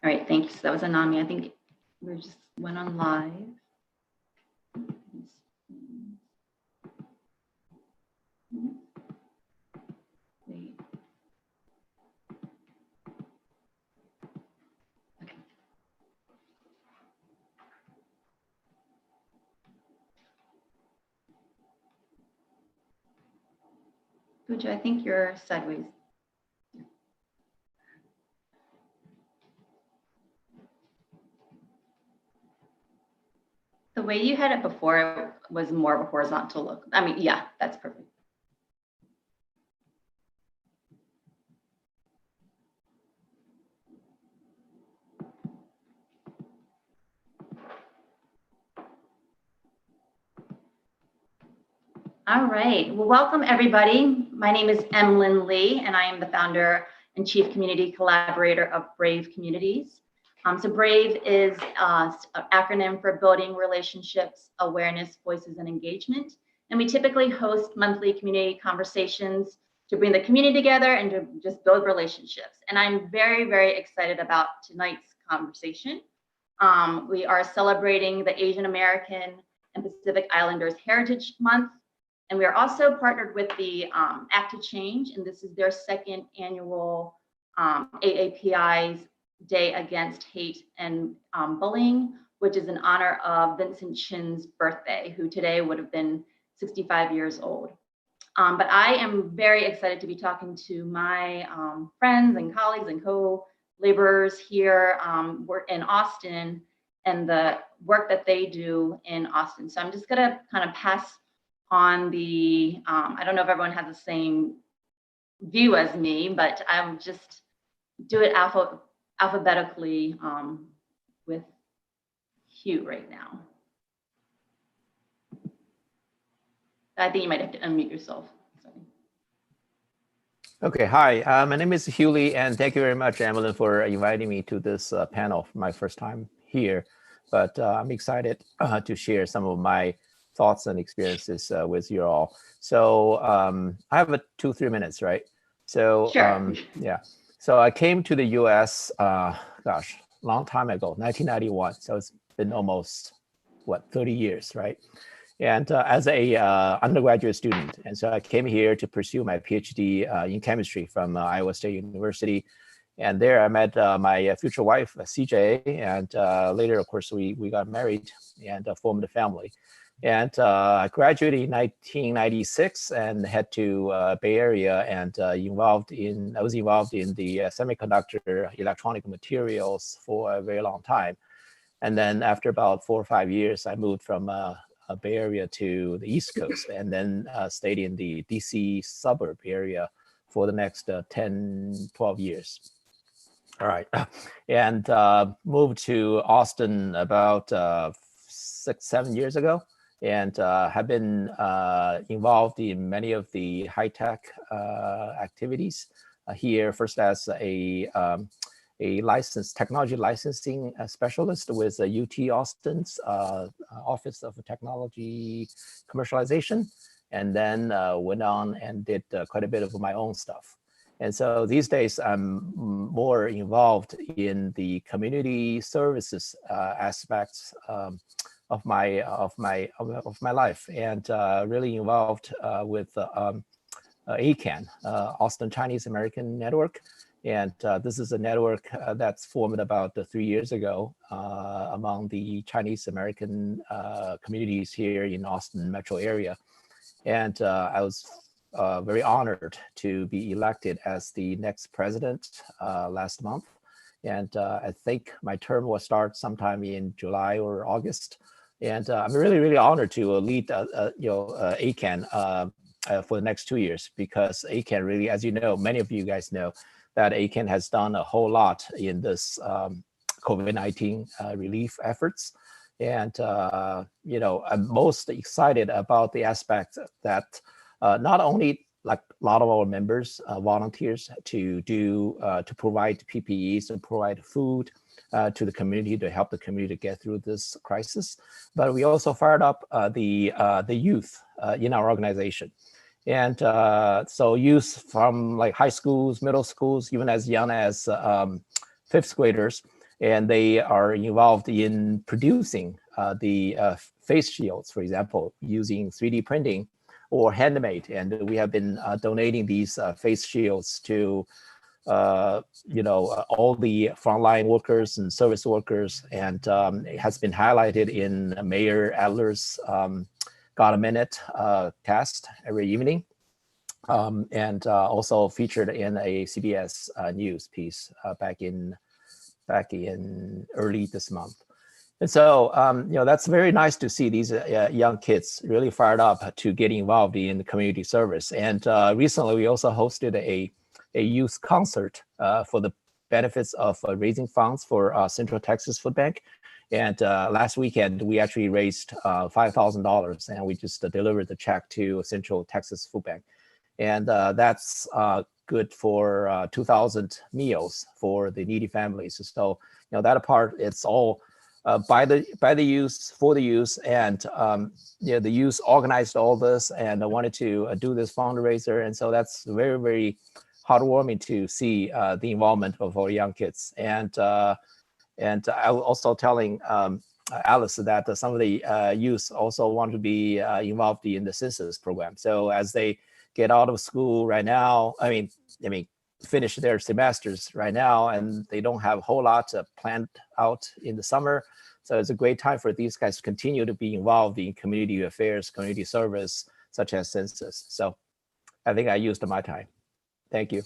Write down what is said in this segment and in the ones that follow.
All right, thank you. So that was Anami. I think we just went on live. Wait. Okay. Pooja, I think you're sideways. The way you had it before was more of a horizontal look. I mean, yeah, that's perfect. All right, well, welcome everybody. My name is Emlyn Lee, and I am the founder and chief community collaborator of Brave Communities. So Brave is an acronym for Building Relationships, Awareness, Voices, and Engagement. And we typically host monthly community conversations to bring the community together and to just build relationships. And I'm very, very excited about tonight's conversation. We are celebrating the Asian American and Pacific Islanders Heritage Month. And we are also partnered with the Act to Change, and this is their second annual AAPI's Day Against Hate and Bullying, which is in honor of Vincent Chin's birthday, who today would have been 65 years old. But I am very excited to be talking to my friends and colleagues and co-laborers here in Austin and the work that they do in Austin. So I'm just gonna kind of pass on the, I don't know if everyone has the same view as me, but I'm just do it alphabetically with Hugh right now. I think you might have to unmute yourself. Sorry. Okay, hi, my name is Hugh Lee, and thank you very much, Emlyn, for inviting me to this panel for my first time here. But I'm excited to share some of my thoughts and experiences with you all. So I have 2-3 minutes, right? So sure. Yeah, so I came to the US, gosh, long time ago, 1991. So it's been almost, what, 30 years, right? And as a undergraduate student. And so I came here to pursue my PhD in chemistry from Iowa State University. And there I met my future wife, CJ, and later, of course, we got married and formed a family. And I graduated in 1996 and head to Bay Area and I was involved in the semiconductor electronic materials for a very long time. And then after about 4 or 5 years, I moved from Bay Area to the East Coast and then stayed in the DC suburb area for the next 10, 12 years. All right, and moved to Austin about 6, 7 years ago. And have been involved in many of the high-tech activities here, first as a technology licensing specialist with UT Austin's Office of Technology Commercialization, and then went on and did quite a bit of my own stuff. And so these days, I'm more involved in the community services aspects of my life, and really involved with ACAN, Austin Chinese American Network. And this is a network that's formed about 3 years ago among the Chinese American communities here in Austin metro area. And I was very honored to be elected as the next president last month. And I think my term will start sometime in July or August. And I'm really, really honored to lead, ACAN for the next 2 years, because ACAN really, as you know, many of you guys know that ACAN has done a whole lot in this COVID-19 relief efforts. And, I'm most excited about the aspect that not only like a lot of our members, volunteers to provide PPEs and provide food to the community to help the community get through this crisis, but we also fired up the youth in our organization. And so youth from like high schools, middle schools, even as young as 5th graders. and they are involved in producing the face shields, for example, using 3D printing or handmade. And we have been donating these face shields to all the frontline workers and service workers, and it has been highlighted in Mayor Adler's Got a Minute cast every evening, and also featured in a CBS News piece back in early this month. And so, that's very nice to see these young kids really fired up to get involved in the community service. And recently, we also hosted a youth concert for the benefits of raising funds for Central Texas Food Bank. And last weekend, we actually raised $5,000, and we just delivered the check to Central Texas Food Bank. And that's good for 2,000 meals for the needy families. So, that part, it's all by the youth, for the youth, and the youth organized all this and wanted to do this fundraiser. And so that's very, very heartwarming to see the involvement of our young kids. And I was also telling Alice that some of the youth also want to be involved in the census program. So as they get out of school right now, I mean, finish their semesters right now, and they don't have a whole lot planned out in the summer. So it's a great time for these guys to continue to be involved in community affairs, community service, such as census. So I think I used my time. Thank you.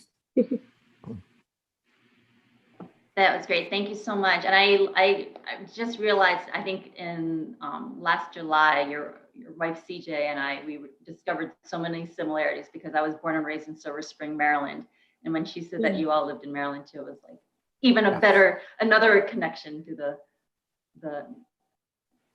That was great. Thank you so much. And I just realized, I think in last July, your wife CJ and we discovered so many similarities because I was born and raised in Silver Spring, Maryland. And when she said that you all lived in Maryland too, it was like even another connection to the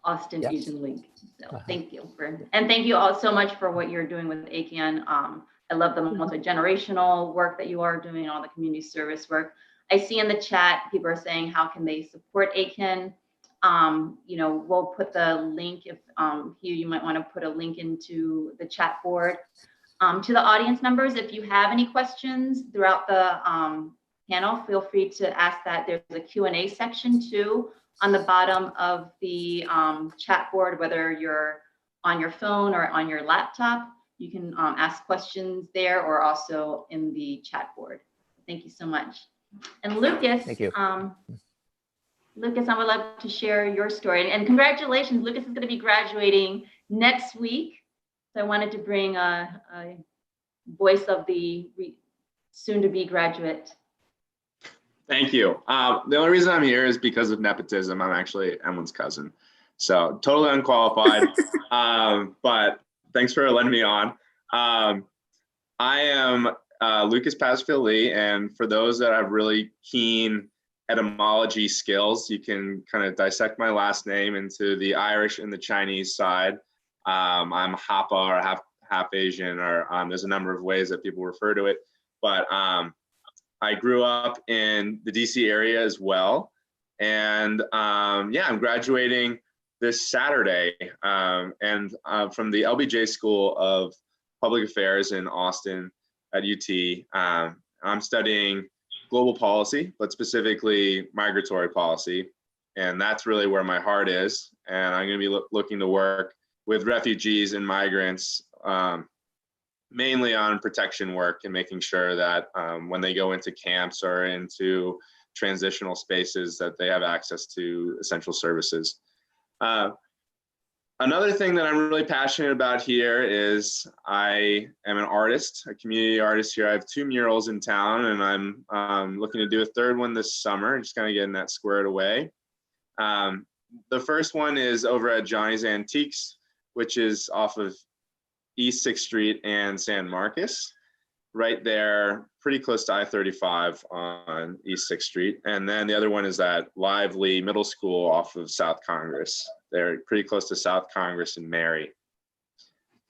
Austin Asian League. So thank you and thank you all so much for what you're doing with ACAN. I love the multi-generational work that you are doing, all the community service work. I see in the chat, people are saying, how can they support ACAN? We'll put the link if Hugh, you might want to put a link into the chat board. To the audience members, if you have any questions throughout the panel, feel free to ask that. There's a Q&A section too on the bottom of the chat board, whether you're on your phone or on your laptop. You can ask questions there or also in the chat board. Thank you so much. And Lucas, thank you. Lucas, I would love to share your story. And congratulations, Lucas is going to be graduating next week. So I wanted to bring a voice of the soon-to-be graduate. Thank you. The only reason I'm here is because of nepotism. I'm actually Emlen's cousin, so totally unqualified. But thanks for letting me on. I am Lucas Pasfield Lee, and for those that have really keen etymology skills, you can kind of dissect my last name into the Irish and the Chinese side. I'm Hapa, or half Asian, or there's a number of ways that people refer to it. But I grew up in the DC area as well, and I'm graduating this Saturday, and from the LBJ School of Public Affairs in Austin at UT. I'm studying global policy, but specifically migratory policy, and that's really where my heart is. And I'm going to be looking to work with refugees and migrants, mainly on protection work and making sure that when they go into camps or into transitional spaces that they have access to essential services. Another thing that I'm really passionate about here is I am an artist, a community artist here. I have 2 murals in town, and I'm looking to do a 3rd one this summer, just kind of getting that squared away. The first one is over at Johnny's Antiques, which is off of East 6th Street and San Marcos, right there, pretty close to I-35 on East 6th Street. And then the other one is at Lively Middle School off of South Congress. They're pretty close to South Congress and Mary.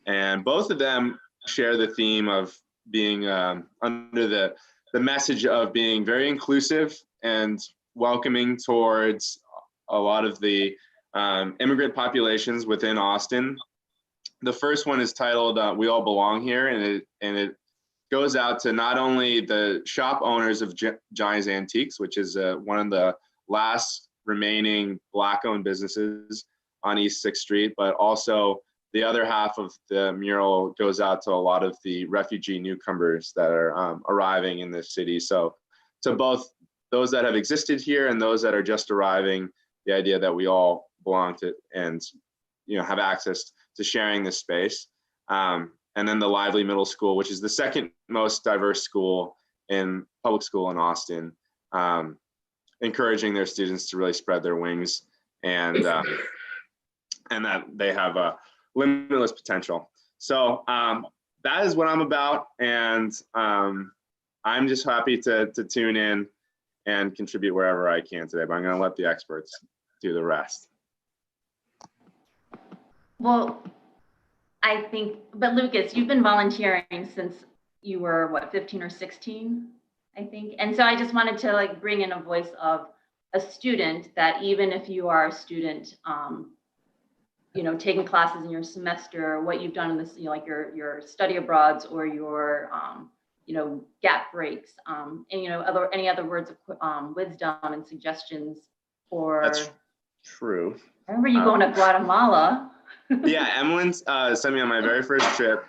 And both of them share the theme of being under the message of being very inclusive and welcoming towards a lot of the immigrant populations within Austin. The first one is titled "We All Belong Here," and it goes out to not only the shop owners of Johnny's Antiques, which is one of the last remaining Black-owned businesses on East 6th Street, but also the other half of the mural goes out to a lot of the refugee newcomers that are arriving in this city. So to both those that have existed here and those that are just arriving, the idea that we all belong to and have access to sharing this space. And then the Lively Middle School, which is the second most diverse school in public school in Austin, encouraging their students to really spread their wings and that they have a limitless potential. So that is what I'm about, and I'm just happy to tune in and contribute wherever I can today, but I'm going to let the experts do the rest. Well, I think, but Lucas, you've been volunteering since you were what, 15 or 16, I think. And so I just wanted to like bring in a voice of a student, that even if you are a student, taking classes in your semester, what you've done in this, like your study abroads or your, gap breaks, and any other words of wisdom and suggestions for. That's true. I remember you going to Guatemala. Yeah, Emlyn sent me on my very first trip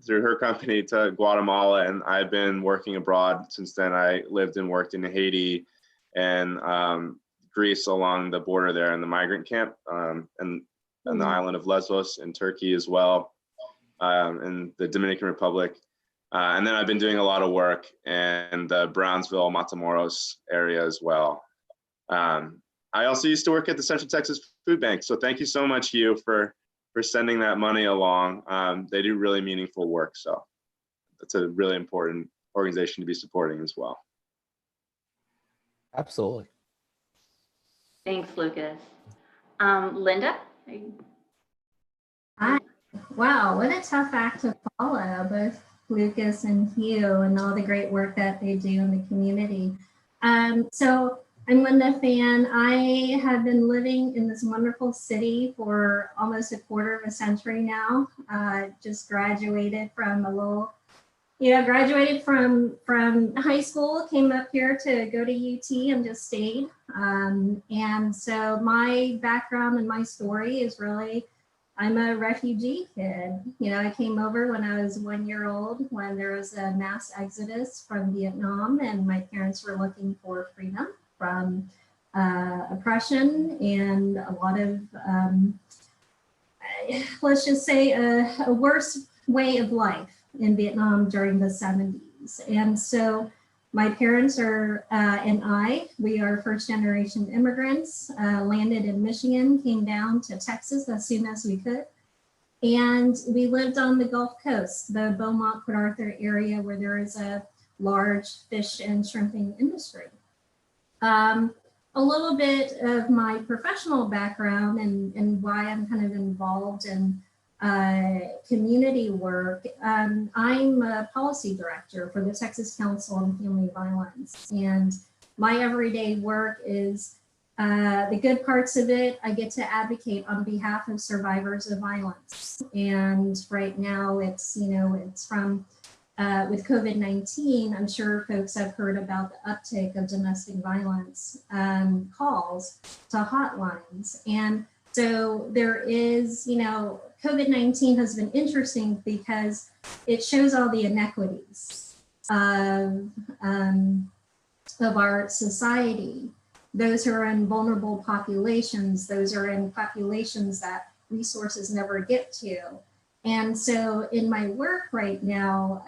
through her company to Guatemala, and I've been working abroad since then. I lived and worked in Haiti and Greece along the border there in the migrant camp, and the island of Lesbos in Turkey as well, in the Dominican Republic. And then I've been doing a lot of work in the Brownsville, Matamoros area as well. I also used to work at the Central Texas Food Bank. So thank you so much, Hugh, for sending that money along. They do really meaningful work. So that's a really important organization to be supporting as well. Absolutely. Thanks, Lucas. Linda? Hi. Wow, what a tough act to follow, both Lucas and Hugh, and all the great work that they do in the community. So I'm Linda Fan. I have been living in this wonderful city for almost a quarter of a century now. Just graduated from graduated from high school, came up here to go to UT and just stayed. And so my background and my story is really, I'm a refugee kid. I came over when I was 1 year old, when there was a mass exodus from Vietnam, and my parents were looking for freedom from oppression and a lot of, let's just say, a worse way of life in Vietnam during the 70s. And so my parents we are first generation immigrants, landed in Michigan, came down to Texas as soon as we could. And we lived on the Gulf Coast, the Beaumont, Port Arthur area, where there is a large fish and shrimping industry. A little bit of my professional background and why I'm kind of involved in community work. I'm a policy director for the Texas Council on Family Violence, and my everyday work is the good parts of it. I get to advocate on behalf of survivors of violence, and right now it's from with COVID-19. I'm sure folks have heard about the uptick of domestic violence calls to hotlines, and so there is, COVID-19 has been interesting because it shows all the inequities of our society. Those who are in vulnerable populations, those are in populations that resources never get to. And so in my work right now,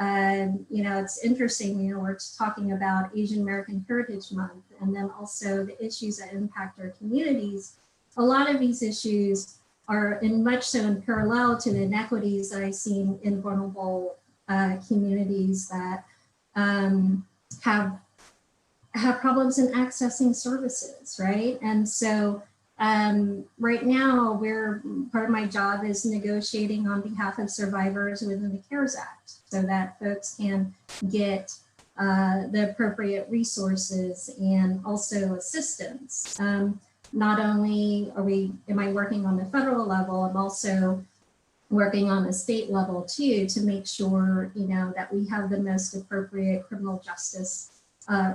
it's interesting, we're talking about Asian American Heritage Month, and then also the issues that impact our communities. A lot of these issues are much so in parallel to the inequities that I've seen in vulnerable communities that have problems in accessing services, right? And so right now, part of my job is negotiating on behalf of survivors within the CARES Act so that folks can get the appropriate resources and also assistance. Not only am I working on the federal level, I'm also working on a state level too, to make sure, that we have the most appropriate criminal justice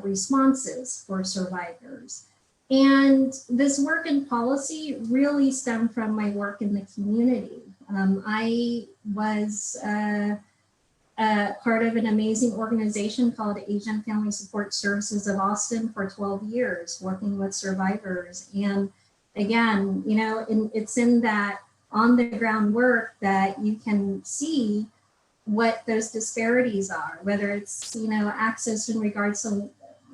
responses for survivors. And this work in policy really stemmed from my work in the community. I was part of an amazing organization called Asian Family Support Services of Austin for 12 years, working with survivors. And again, you know, it's in that on the ground work that you can see what those disparities are, whether it's, you know, access in regards to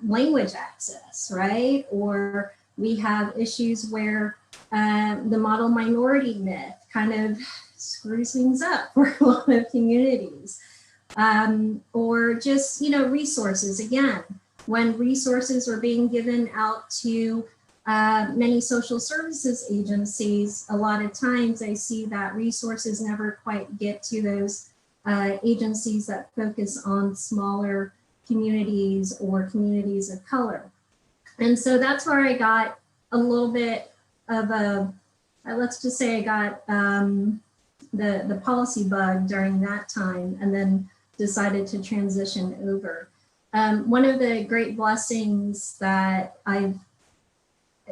language access, right? Or we have issues where the model minority myth kind of screws things up for a lot of communities. Or just, you know, resources. Again, when resources are being given out to many social services agencies, a lot of times I see that resources never quite get to those agencies that focus on smaller communities or communities of color. And so that's where I got a little bit of a, let's just say I got the policy bug during that time, and then decided to transition over. One of the great blessings that I've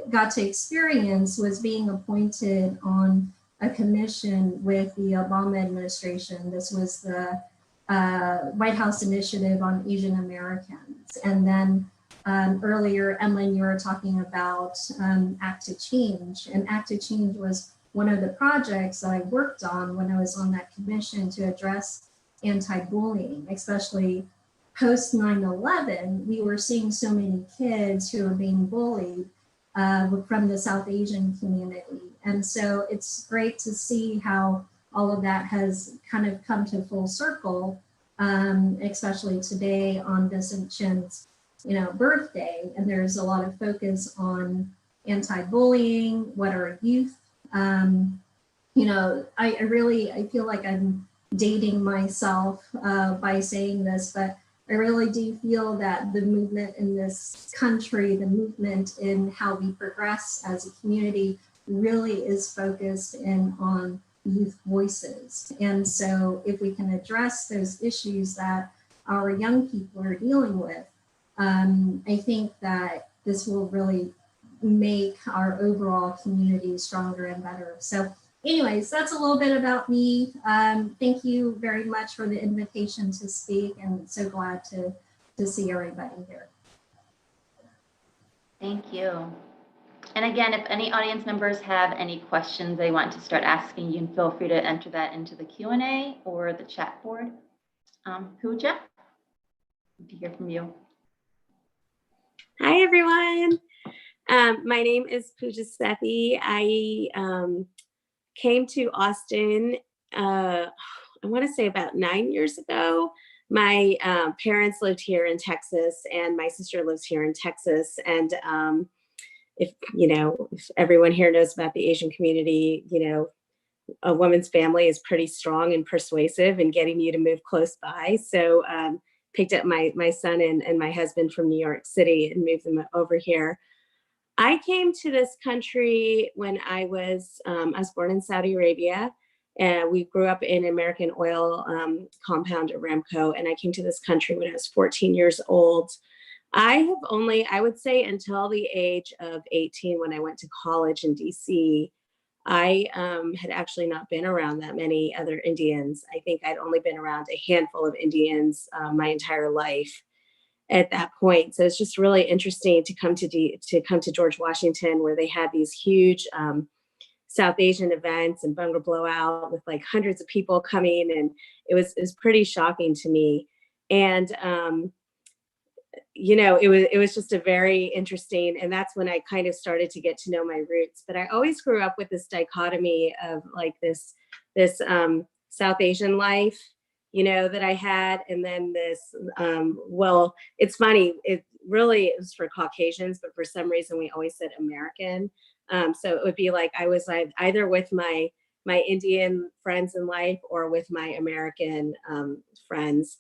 got to experience was being appointed on a commission with the Obama administration. This was the White House Initiative on Asian Americans. And then earlier, Emlyn, you were talking about Act to Change. And Act to Change was one of the projects that I worked on when I was on that commission to address anti-bullying, especially post 9/11. We were seeing so many kids who were being bullied from the South Asian community. And so it's great to see how all of that has kind of come to full circle, especially today on Vincent Chin's, you know, birthday. And there's a lot of focus on anti-bullying, what are youth. You know, I feel like I'm dating myself by saying this, but I really do feel that the movement in this country, the movement in how we progress as a community really is focused in on youth voices. And so if we can address those issues that our young people are dealing with, I think that this will really make our overall community stronger and better. So anyways, that's a little bit about me. Thank you very much for the invitation to speak, and so glad to see everybody here. Thank you. And again, if any audience members have any questions they want to start asking, you can feel free to enter that into the Q&A or the chat board. Pooja, good to hear from you. Hi, everyone. My name is Pooja Sethi. I came to Austin, I want to say about 9 years ago. My parents lived here in Texas, and my sister lives here in Texas. And if everyone here knows about the Asian community, you know, a woman's family is pretty strong and persuasive in getting you to move close by. So picked up my son and my husband from New York City and moved them over here. I came to this country when I was born in Saudi Arabia, and we grew up in American Oil compound Aramco, and I came to this country when I was 14 years old. I have only, I would say until the age of 18 when I went to college in DC, I had actually not been around that many other Indians. I think I'd only been around a handful of Indians my entire life at that point. So it's just really interesting to come to George Washington, where they had these huge South Asian events and Bunga Blowout with like hundreds of people coming, and it was pretty shocking to me. And you know, it was just a very interesting, and that's when I kind of started to get to know my roots. But I always grew up with this dichotomy of like this South Asian life, you know, that I had, and then this, well, it's funny, it was for Caucasians, but for some reason we always said American. So it would be like I was either with my Indian friends in life or with my American friends.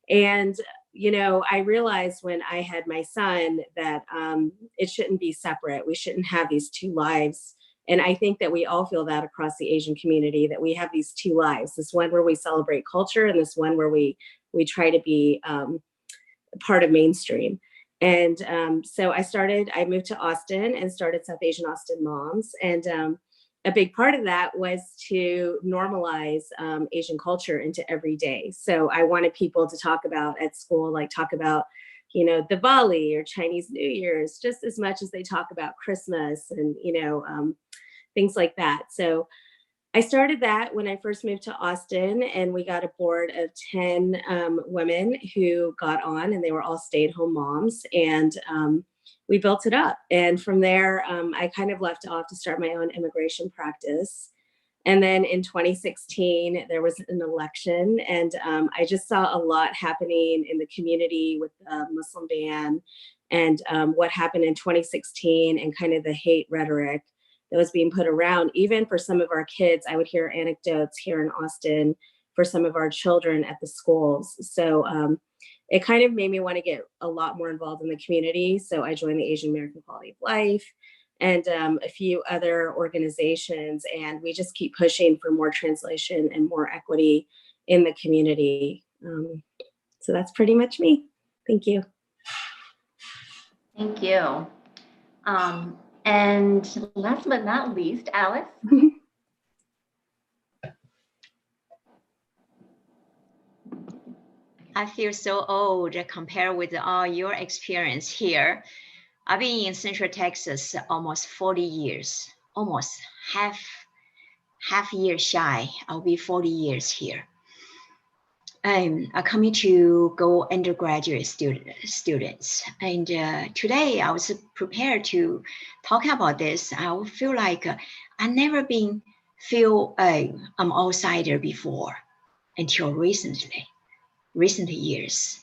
And you know, I realized when I had my son that it shouldn't be separate. We shouldn't have these two lives. And I think that we all feel that across the Asian community, that we have these two lives, this one where we celebrate culture and this one where we try to be part of mainstream. And so I moved to Austin and started South Asian Austin Moms. And a big part of that was to normalize Asian culture into every day. So I wanted people to talk about at school, like talk about, you know, Diwali or Chinese New Year's, just as much as they talk about Christmas and, you know, things like that. So I started that when I first moved to Austin, and we got a board of 10 women who got on, and they were all stay-at-home moms, and we built it up. And from there, I kind of left off to start my own immigration practice. And then in 2016, there was an election, and I just saw a lot happening in the community with the Muslim ban and what happened in 2016 and kind of the hate rhetoric that was being put around. Even for some of our kids, I would hear anecdotes here in Austin for some of our children at the schools. So it kind of made me want to get a lot more involved in the community. So I joined the Asian American Quality of Life and a few other organizations. And we just keep pushing for more translation and more equity in the community. So that's pretty much me. Thank you. Thank you. And last but not least, Alice. I feel so old compared with all your experience here. I've been in Central Texas almost 40 years, almost half year shy. I'll be 40 years here. I'm coming to go undergraduate students. And today I was prepared to talk about this. I feel like I never feel I'm outsider before until recent years.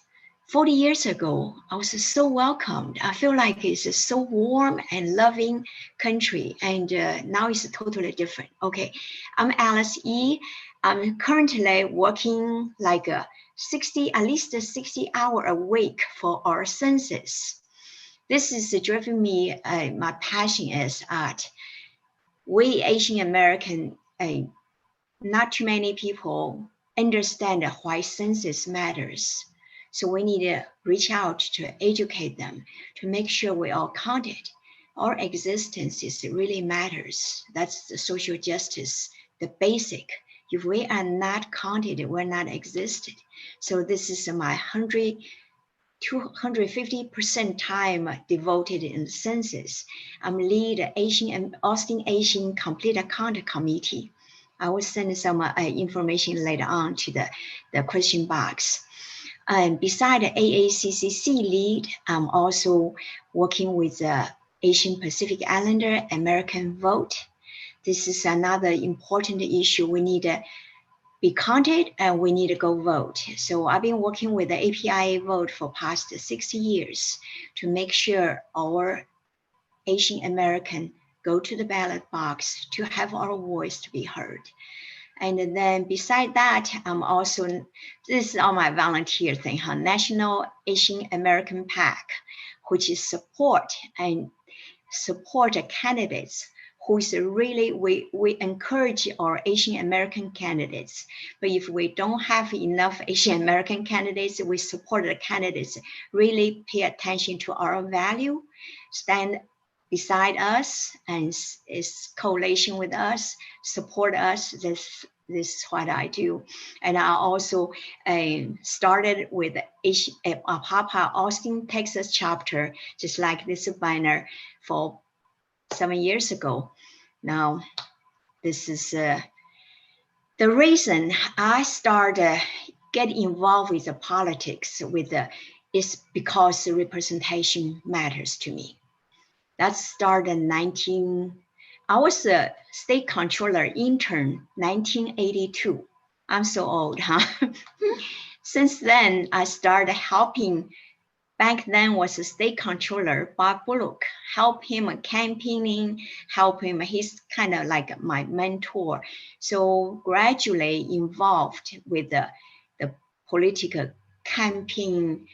40 years ago, I was so welcomed. I feel like it's a so warm and loving country. And now it's totally different. Okay, I'm Alice E. I'm currently working like at least 60 hours a week for our census. This is driving me, my passion is at we Asian American, not too many people understand why census matters. So we need to reach out to educate them, to make sure we all counted. Our existence really matters. That's the social justice, the basic. If we are not counted, we're not existed. So this is my 250% time devoted in the census. I'm lead Austin Asian Complete Account Committee. I will send some information later on to the question box. And beside the AACCC lead, I'm also working with the Asian Pacific Islander American Vote. This is another important issue. We need to be counted and we need to go vote. So I've been working with the APIA Vote for past 60 years to make sure our Asian American go to the ballot box to have our voice to be heard. And then beside that, I'm also, this is all my volunteer thing, National Asian American PAC, which is support candidates who's really, we encourage our Asian American candidates. But if we don't have enough Asian American candidates, we support the candidates, really pay attention to our value, stand beside us and is coalition with us, support us. This is what I do. And I also started with Papa Austin, Texas chapter, just like this banner for 7 years ago. Now, this is the reason I started get involved with the politics is because the representation matters to me. That started I was a state controller intern, 1982. I'm so old, huh? Since then, I started helping, back then was a state controller, Bob Bullock, help him campaigning, help him, he's kind of like my mentor. So gradually involved with the political campaign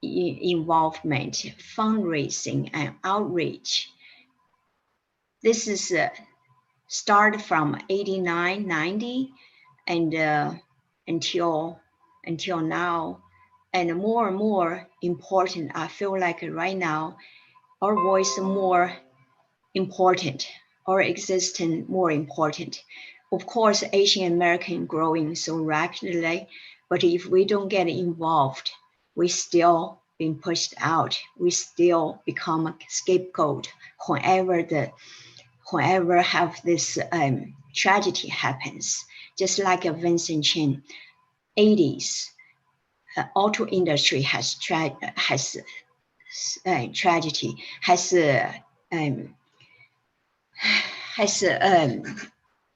involvement, fundraising and outreach. This is started from 89, 90 and until now. and more important. I feel like right now, our voice more important, our existence more important. Of course, Asian American growing so rapidly, but if we don't get involved, we still being pushed out. We still become a scapegoat whenever have this tragedy happens. Just like Vincent Chin, 80s, auto industry has tragedy,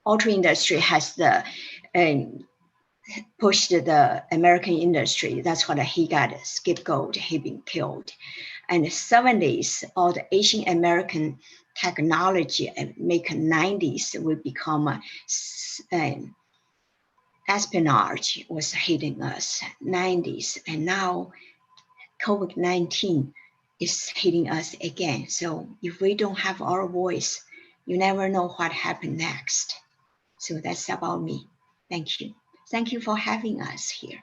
auto industry has pushed the American industry. That's what he got scapegoat. He been killed. And the 70s, all the Asian American technology and make 90s will become espionage was hitting us 90s, and now COVID-19 is hitting us again. So if we don't have our voice, you never know what happened next. So that's about me. Thank you. Thank you for having us here.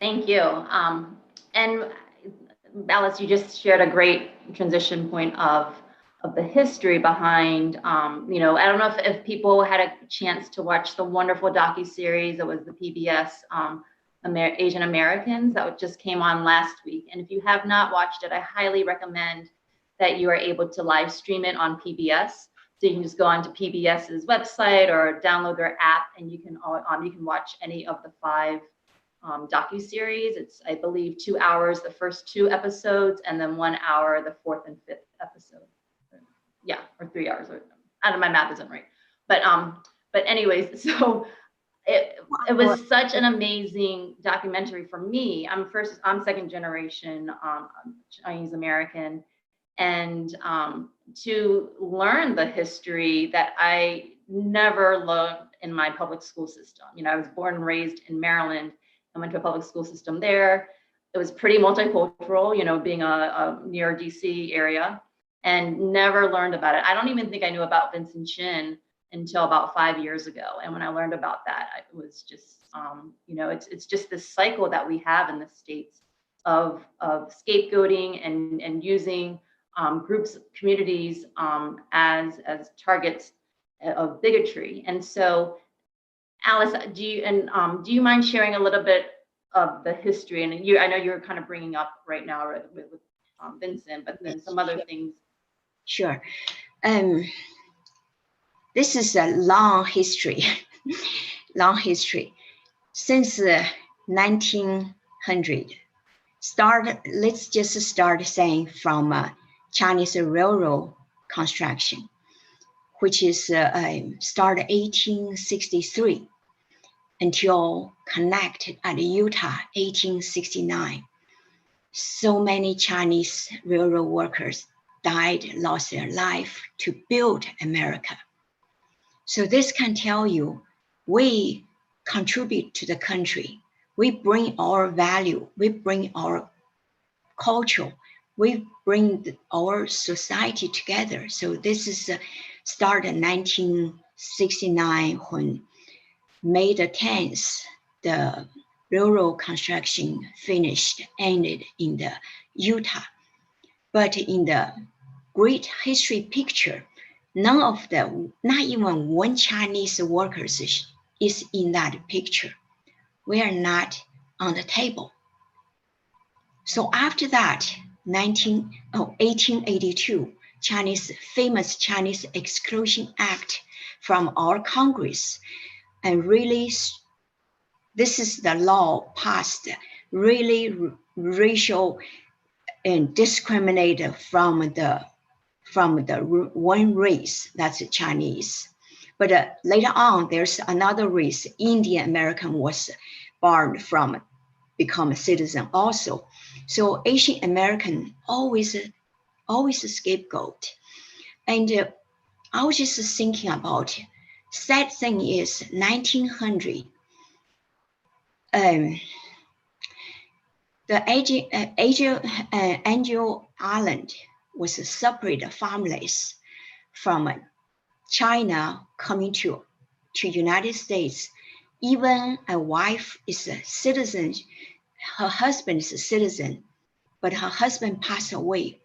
Thank you. And Alice, you just shared a great transition point of the history behind, you know, I don't know if people had a chance to watch the wonderful docuseries that was the PBS Asian Americans that just came on last week. And if you have not watched it, I highly recommend that you are able to live stream it on PBS. So you can just go onto PBS's website or download their app, and you can watch any of the 5 docuseries. It's, I believe, 2 hours, the first 2 episodes, and then 1 hour, the 4th and 5th episode. Yeah, or 3 hours. I don't know, my math isn't right. But anyways, so it was such an amazing documentary for me. I'm second generation Chinese American, and to learn the history that I never learned in my public school system. You know, I was born and raised in Maryland and went to a public school system there. It was pretty multicultural, you know, being a near DC area, and never learned about it. I don't even think I knew about Vincent Chin until about 5 years ago. And when I learned about that, it was just, you know, it's just this cycle that we have in the States of scapegoating and using groups, communities as targets of bigotry. And so, Alice, do you mind sharing a little bit of the history? And I know you're kind of bringing up right now with Vincent, but then some other things. Sure. This is a long history, long history. Since 1900, let's just start saying from Chinese railroad construction, which is started 1863 until connected at Utah, 1869. So many Chinese railroad workers died, lost their life to build America. So this can tell you, we contribute to the country. We bring our value, we bring our culture, we bring our society together. So this is started in 1969 when May the 10th, the railroad construction ended in the Utah. But in the great history picture, not even one Chinese workers is in that picture. We are not on the table. So after that, 1882, famous Chinese Exclusion Act from our Congress, and really, this is the law passed, really racial and discriminated from the one race, that's the Chinese. But later on, there's another race, Indian American was barred from become a citizen also. So Asian American always a scapegoat. And I was just thinking about, sad thing is 1900, the Angel Island was a separate families from China coming to United States Even a wife is a citizen, her husband is a citizen, but her husband passed away,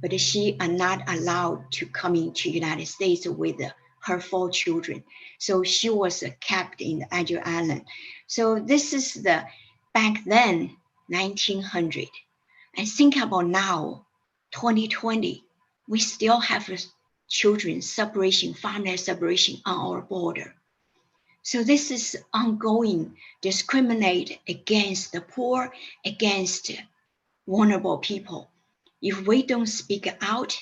but she are not allowed to come into United States with her 4 children. So she was kept in the Agile Island. So this is the back then, 1900. And think about now, 2020, we still have children separation, family separation on our border. So this is ongoing discriminate against the poor, against vulnerable people. If we don't speak out,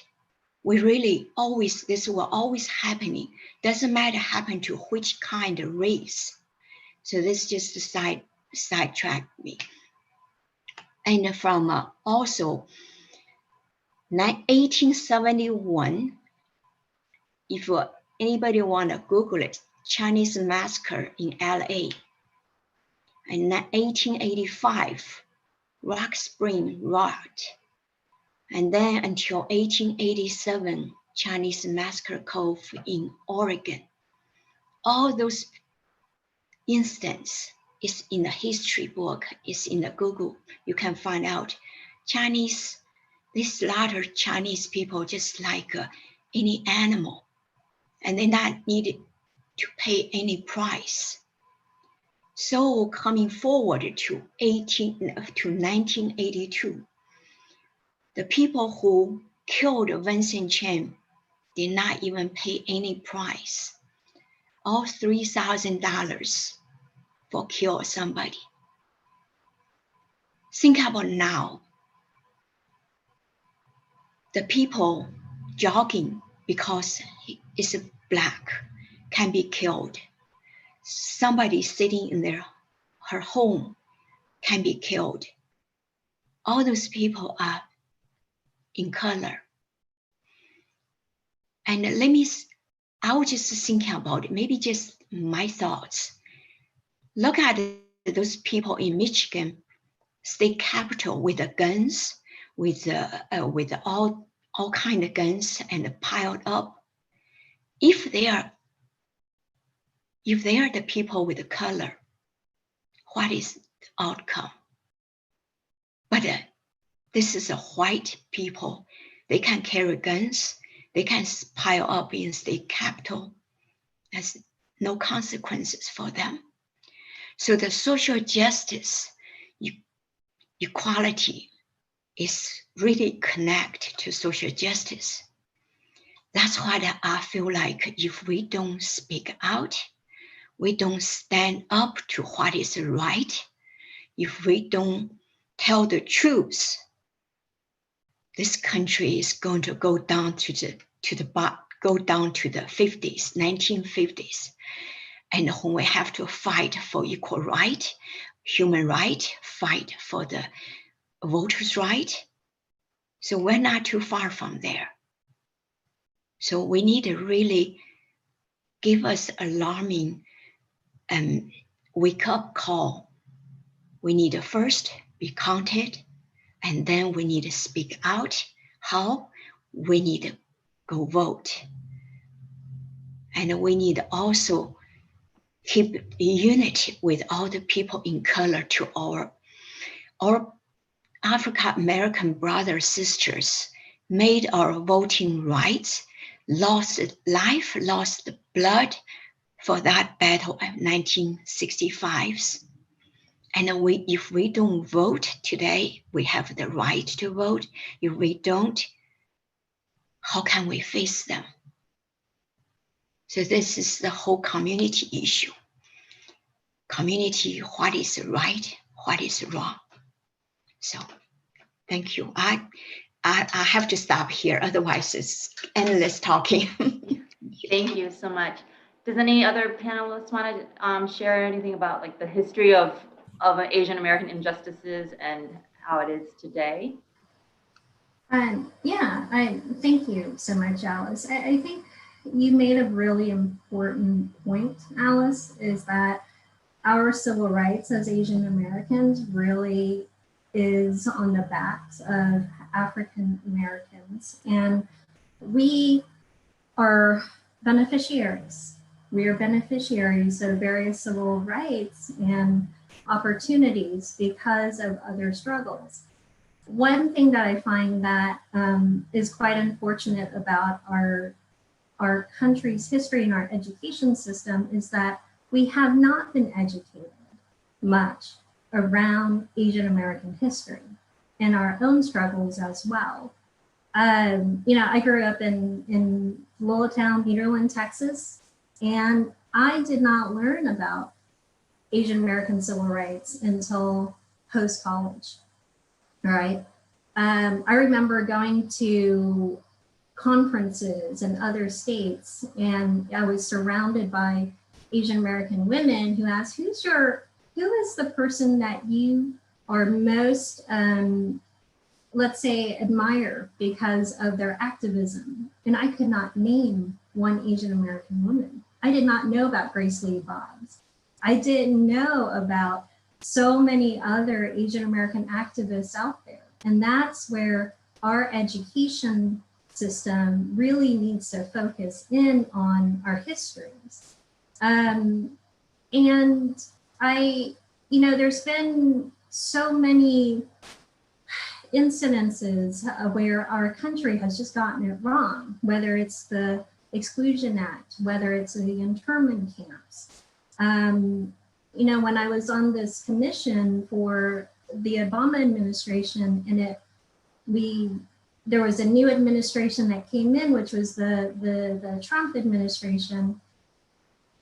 we really always, this will always happening. Doesn't matter happen to which kind of race. So this just sidetrack me. And from also 1871, if anybody want to Google it, Chinese massacre in LA. In 1885, Rock Spring Riot. And then until 1887, Chinese Massacre Cove in Oregon. All those instances is in the history book, is in the Google. You can find out Chinese, they slaughter Chinese people just like any animal, and they're not needed to pay any price. So coming forward to 1982, the people who killed Vincent Chin did not even pay any price. All $3,000 for kill somebody. Think about now. The people jogging because he is black can be killed. Somebody sitting in her home can be killed. All those people are in color. And I was just thinking about it, maybe just my thoughts. Look at those people in Michigan state capitol with the guns, with all kind of guns and piled up. If they are the people with the color, what is the outcome? But this is a white people. They can carry guns. They can pile up in state capitol. There's no consequences for them. So the social justice, equality is really connected to social justice. That's why I feel like if we don't speak out, we don't stand up to what is right, if we don't tell the truth, this country is going to go down to the 50s, 1950s. And when we have to fight for equal right, human right, fight for the voters' right. So we're not too far from there. So we need to really give us alarming wake-up call. We need to first be counted, and then we need to speak out. How? We need to go vote. And we need to also keep unity with all the people in color to our African-American brothers, sisters, made our voting rights, lost life, lost blood for that battle of 1965. And if we don't vote today, we have the right to vote. If we don't, how can we face them? So this is the whole community issue. Community, what is right, what is wrong. So thank you. I have to stop here, otherwise it's endless talking. Thank you so much. Does any other panelists want to share anything about like the history of Asian American injustices and how it is today? Thank you so much, Alice. I think you made a really important point, Alice, is that our civil rights as Asian Americans really is on the backs of African Americans, and we are beneficiaries. We are beneficiaries of various civil rights and opportunities because of other struggles. One thing that I find that is quite unfortunate about our country's history and our education system is that we have not been educated much around Asian American history and our own struggles as well. I grew up in little town, Peterland, Texas, and I did not learn about Asian American civil rights until post-college, all right? I remember going to conferences in other states, and I was surrounded by Asian American women who asked, who is the person that you are most, let's say, admire because of their activism? And I could not name one Asian American woman. I did not know about Grace Lee Boggs. I didn't know about so many other Asian American activists out there. And that's where our education system really needs to focus in on our histories. And there's been so many incidences where our country has just gotten it wrong, whether it's the Exclusion Act, whether it's the internment camps. When I was on this commission for the Obama administration, and there was a new administration that came in, which was the Trump administration.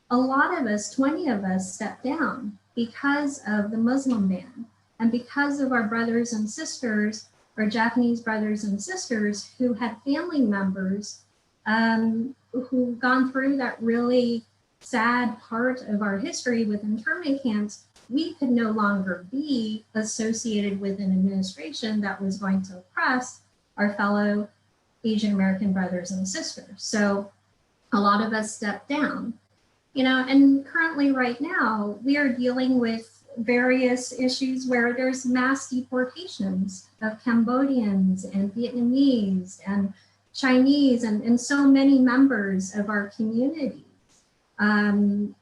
A lot of us, 20 of us, stepped down because of the Muslim ban and because of our brothers and sisters, our Japanese brothers and sisters who had family members who've gone through that really sad part of our history with internment camps. We could no longer be associated with an administration that was going to oppress our fellow Asian American brothers and sisters. So a lot of us stepped down, and currently right now we are dealing with various issues where there's mass deportations of Cambodians and Vietnamese and Chinese and so many members of our community. And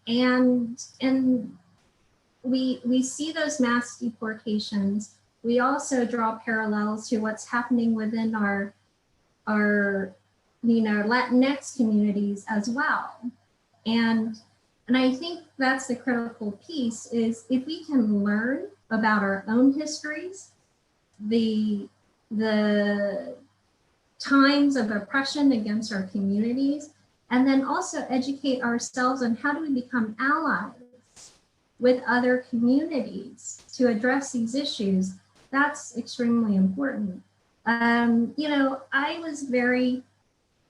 we see those mass deportations. We also draw parallels to what's happening within our Latinx communities as well. And I think that's the critical piece is if we can learn about our own histories, the times of oppression against our communities, and then also educate ourselves on how do we become allies with other communities to address these issues, that's extremely important. I was very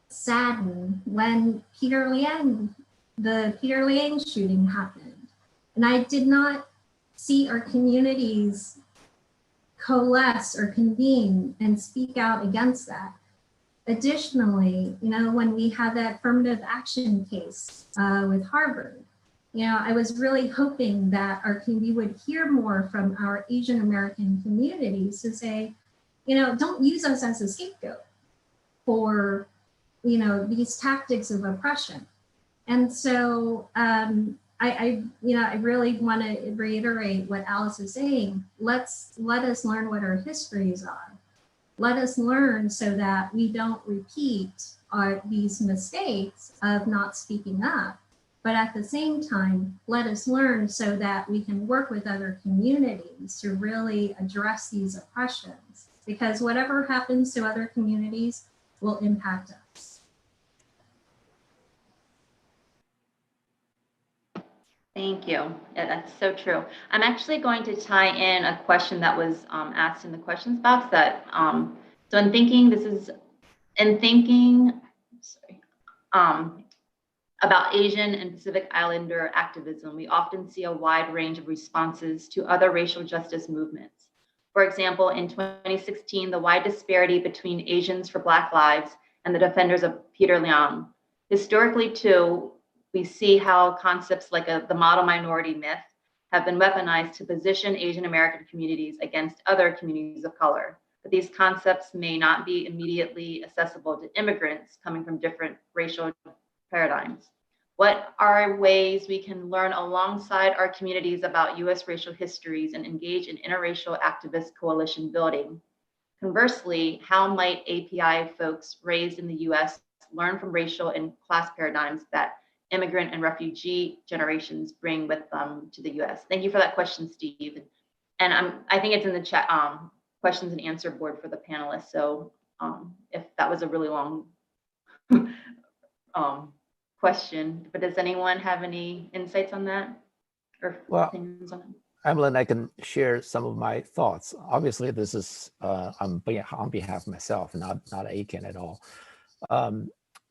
saddened when the Peter Liang shooting happened. And I did not see our communities coalesce or convene and speak out against that. Additionally, when we had that affirmative action case with Harvard, I was really hoping that we would hear more from our Asian American communities to say, don't use us as a scapegoat for, these tactics of oppression. And so I really want to reiterate what Alice is saying. Let us learn what our histories are. Let us learn so that we don't repeat these mistakes of not speaking up. But at the same time, let us learn so that we can work with other communities to really address these oppressions. Because whatever happens to other communities will impact us. Thank you. Yeah, that's so true. I'm actually going to tie in a question that was asked in the questions box that, so in thinking about Asian and Pacific Islander activism, we often see a wide range of responses to other racial justice movements. For example, in 2016, the wide disparity between Asians for Black Lives and the defenders of Peter Liang. Historically, too, we see how concepts like the model minority myth have been weaponized to position Asian American communities against other communities of color. But these concepts may not be immediately accessible to immigrants coming from different racial paradigms. What are ways we can learn alongside our communities about US racial histories and engage in interracial activist coalition building? Conversely, how might API folks raised in the US learn from racial and class paradigms that immigrant and refugee generations bring with them to the US? Thank you for that question, Steve. And I think it's in the chat questions and answer board for the panelists. So if that was a really long question, but does anyone have any insights on that or opinions on it? Emlyn, I can share some of my thoughts. Obviously, this is on behalf of myself, not ACAN at all.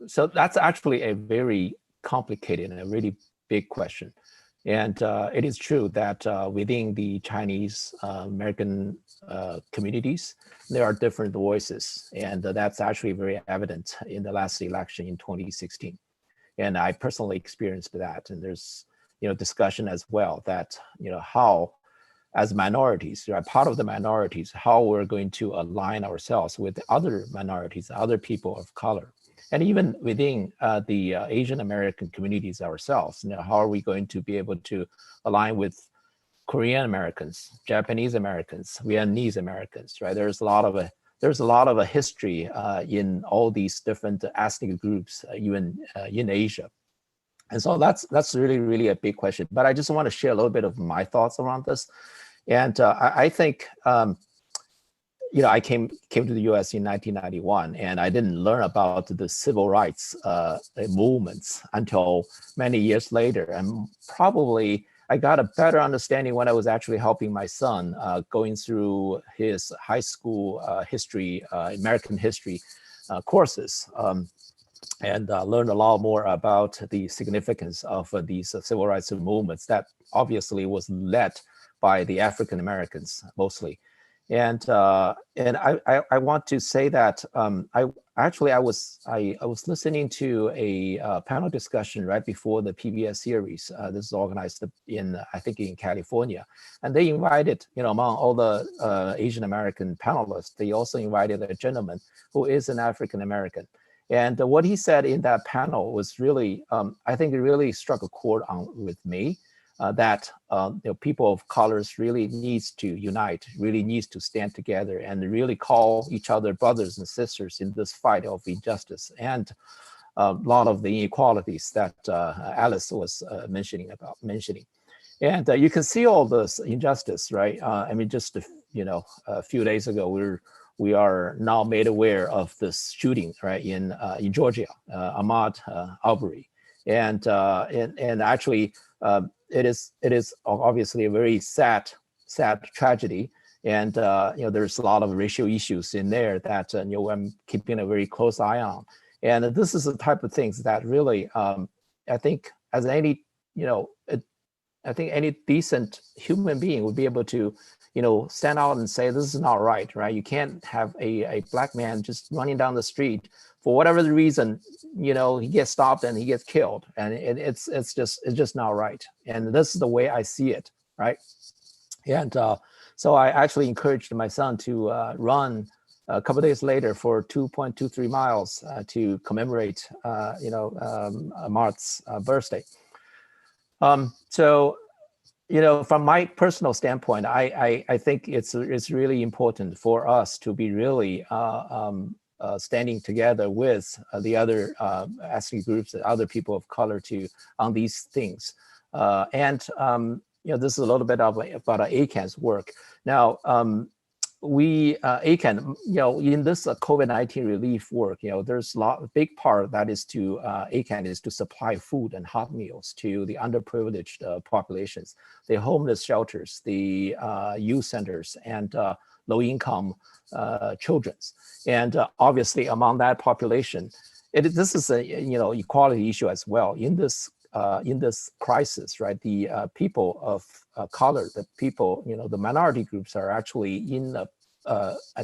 So that's actually a very complicated and a really big question. And it is true that within the Chinese American communities, there are different voices. And that's actually very evident in the last election in 2016. And I personally experienced that. And there's discussion as well that how as minorities, right, part of the minorities, how we're going to align ourselves with other minorities, other people of color, and even within the Asian American communities ourselves. How are we going to be able to align with Korean Americans, Japanese Americans, Vietnamese Americans, right? There's a lot of a history in all these different ethnic groups, even in Asia. And so that's really, really a big question. But I just want to share a little bit of my thoughts around this. And I think, I came to the US in 1991, and I didn't learn about the civil rights movements until many years later. And probably I got a better understanding when I was actually helping my son going through his high school history, American history courses. And learned a lot more about the significance of these civil rights movements that obviously was led by the African Americans mostly. And I want to say that I was listening to a panel discussion right before the PBS series. This is organized I think in California, and they invited among all the Asian American panelists, they also invited a gentleman who is an African American. And what he said in that panel was really, I think it really struck a chord with me, that people of colors really needs to unite, really needs to stand together and really call each other brothers and sisters in this fight of injustice and a lot of the inequalities that Alice was mentioning. And you can see all this injustice, right? I mean, just a few days ago, we are now made aware of this shooting, right, in Georgia, Ahmaud Arbery, and actually it is obviously a very sad tragedy, and there's a lot of racial issues in there that I'm keeping a very close eye on, and this is the type of things that really I think as any I think any decent human being would be able to stand out and say, this is not right, right? You can't have a black man just running down the street for whatever the reason, he gets stopped and he gets killed. And it's just not right. And this is the way I see it, right? And so I actually encouraged my son to run a couple of days later for 2.23 miles to commemorate, Ahmaud's birthday. So, from my personal standpoint, I think it's really important for us to be really standing together with the other ethnic groups and other people of color on these things. This is a little bit about ACAN's work. Now, ACAN, in this COVID-19 relief work, there's a big part that is to ACAN is to supply food and hot meals to the underprivileged populations, the homeless shelters, the youth centers, and low-income children's. And obviously, among that population, this is a equality issue as well. In this crisis, right? The people of color, the people, the minority groups are actually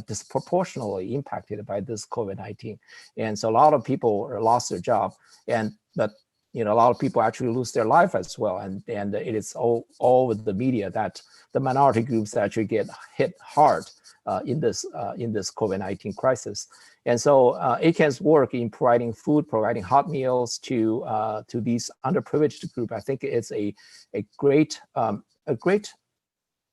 disproportionately impacted by this COVID-19, and so a lot of people lost their job. But you know, a lot of people actually lose their life as well. And it is all with the media that the minority groups actually get hit hard in this COVID-19 crisis. And so ACAN's work in providing food, providing hot meals to these underprivileged group, I think it's a great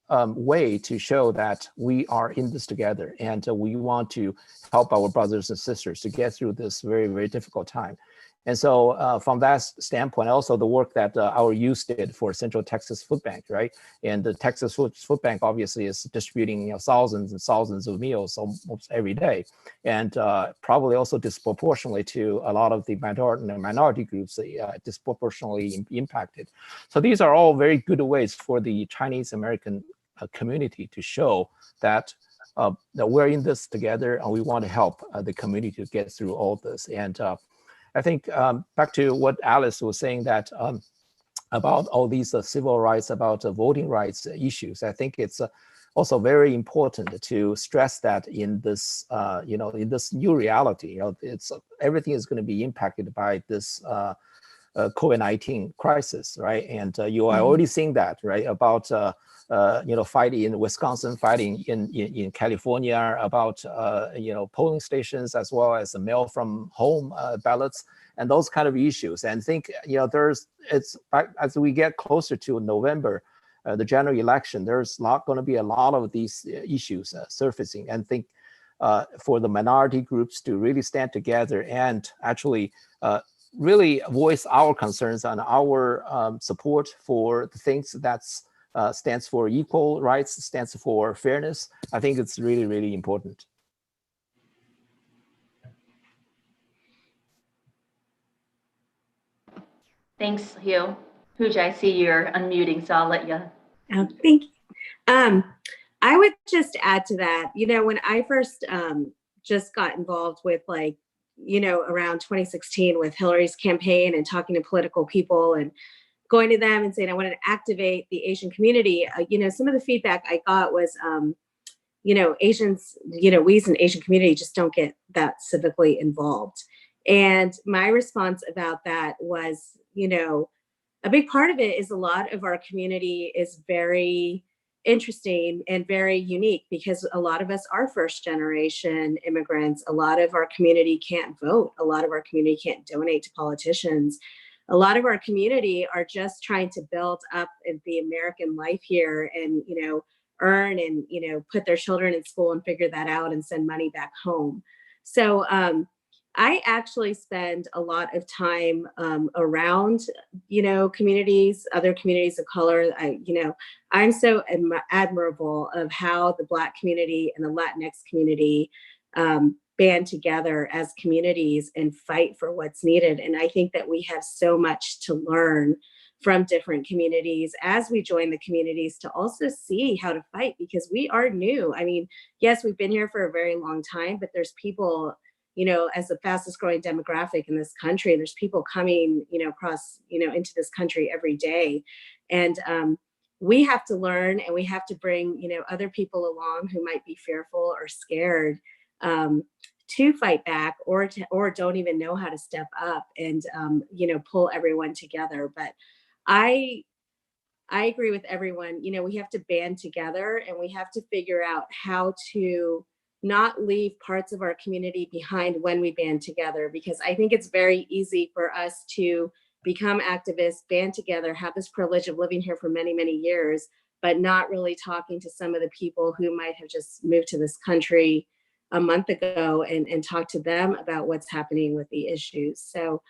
way to show that we are in this together, and we want to help our brothers and sisters to get through this very, very difficult time. And so from that standpoint, also the work that our youth did for Central Texas Food Bank, right? And the Texas Food Bank obviously is distributing, you know, thousands and thousands of meals almost every day, and probably also disproportionately to a lot of the minority groups disproportionately impacted. So these are all very good ways for the Chinese American community to show that that we're in this together, and we want to help the community to get through all this. And I think back to what Alice was saying, that about all these civil rights, about voting rights issues, I think it's also very important to stress that in this, you know, in this new reality, you know, it's everything is going to be impacted by this COVID-19 crisis, right? And you are already seeing that, right? About you know, fighting in Wisconsin, fighting in California, about you know, polling stations, as well as the mail from home ballots, and those kind of issues. And think, you know, it's as we get closer to November, the general election, there's going to be a lot of these issues surfacing. And think for the minority groups to really stand together and actually really voice our concerns and our support for the things that's stands for equal rights, stands for fairness. I think it's really, really important. Thanks, Hugh. Pooja, I see you're unmuting, so I'll let you. Oh, thank you. I would just add to that, you know, when I first just got involved with, like, you know, around 2016 with Hillary's campaign and talking to political people and going to them and saying I wanted to activate the Asian community, you know, some of the feedback I got was, you know, Asians, you know, we as an Asian community just don't get that civically involved. And my response about that was, you know, a big part of it is a lot of our community is very interesting and very unique because a lot of us are first generation immigrants. A lot of our community can't vote. A lot of our community can't donate to politicians. A lot of our community are just trying to build up the American life here and, you know, earn and, you know, put their children in school and figure that out and send money back home. So I actually spend a lot of time around, you know, communities, other communities of color. You know, I'm so admirable of how the Black community and the Latinx community band together as communities and fight for what's needed. And I think that we have so much to learn from different communities as we join the communities to also see how to fight, because we are new. I mean, yes, we've been here for a very long time, but there's people, you know, as the fastest growing demographic in this country, there's people coming, you know, across, you know, into this country every day. And we have to learn, and we have to bring, you know, other people along who might be fearful or scared to fight back or don't even know how to step up and, you know, pull everyone together. But I agree with everyone. You know, we have to band together and we have to figure out how to not leave parts of our community behind when we band together, because I think it's very easy for us to become activists, band together, have this privilege of living here for many, many years, but not really talking to some of the people who might have just moved to this country a month ago and talk to them about what's happening with the issues. So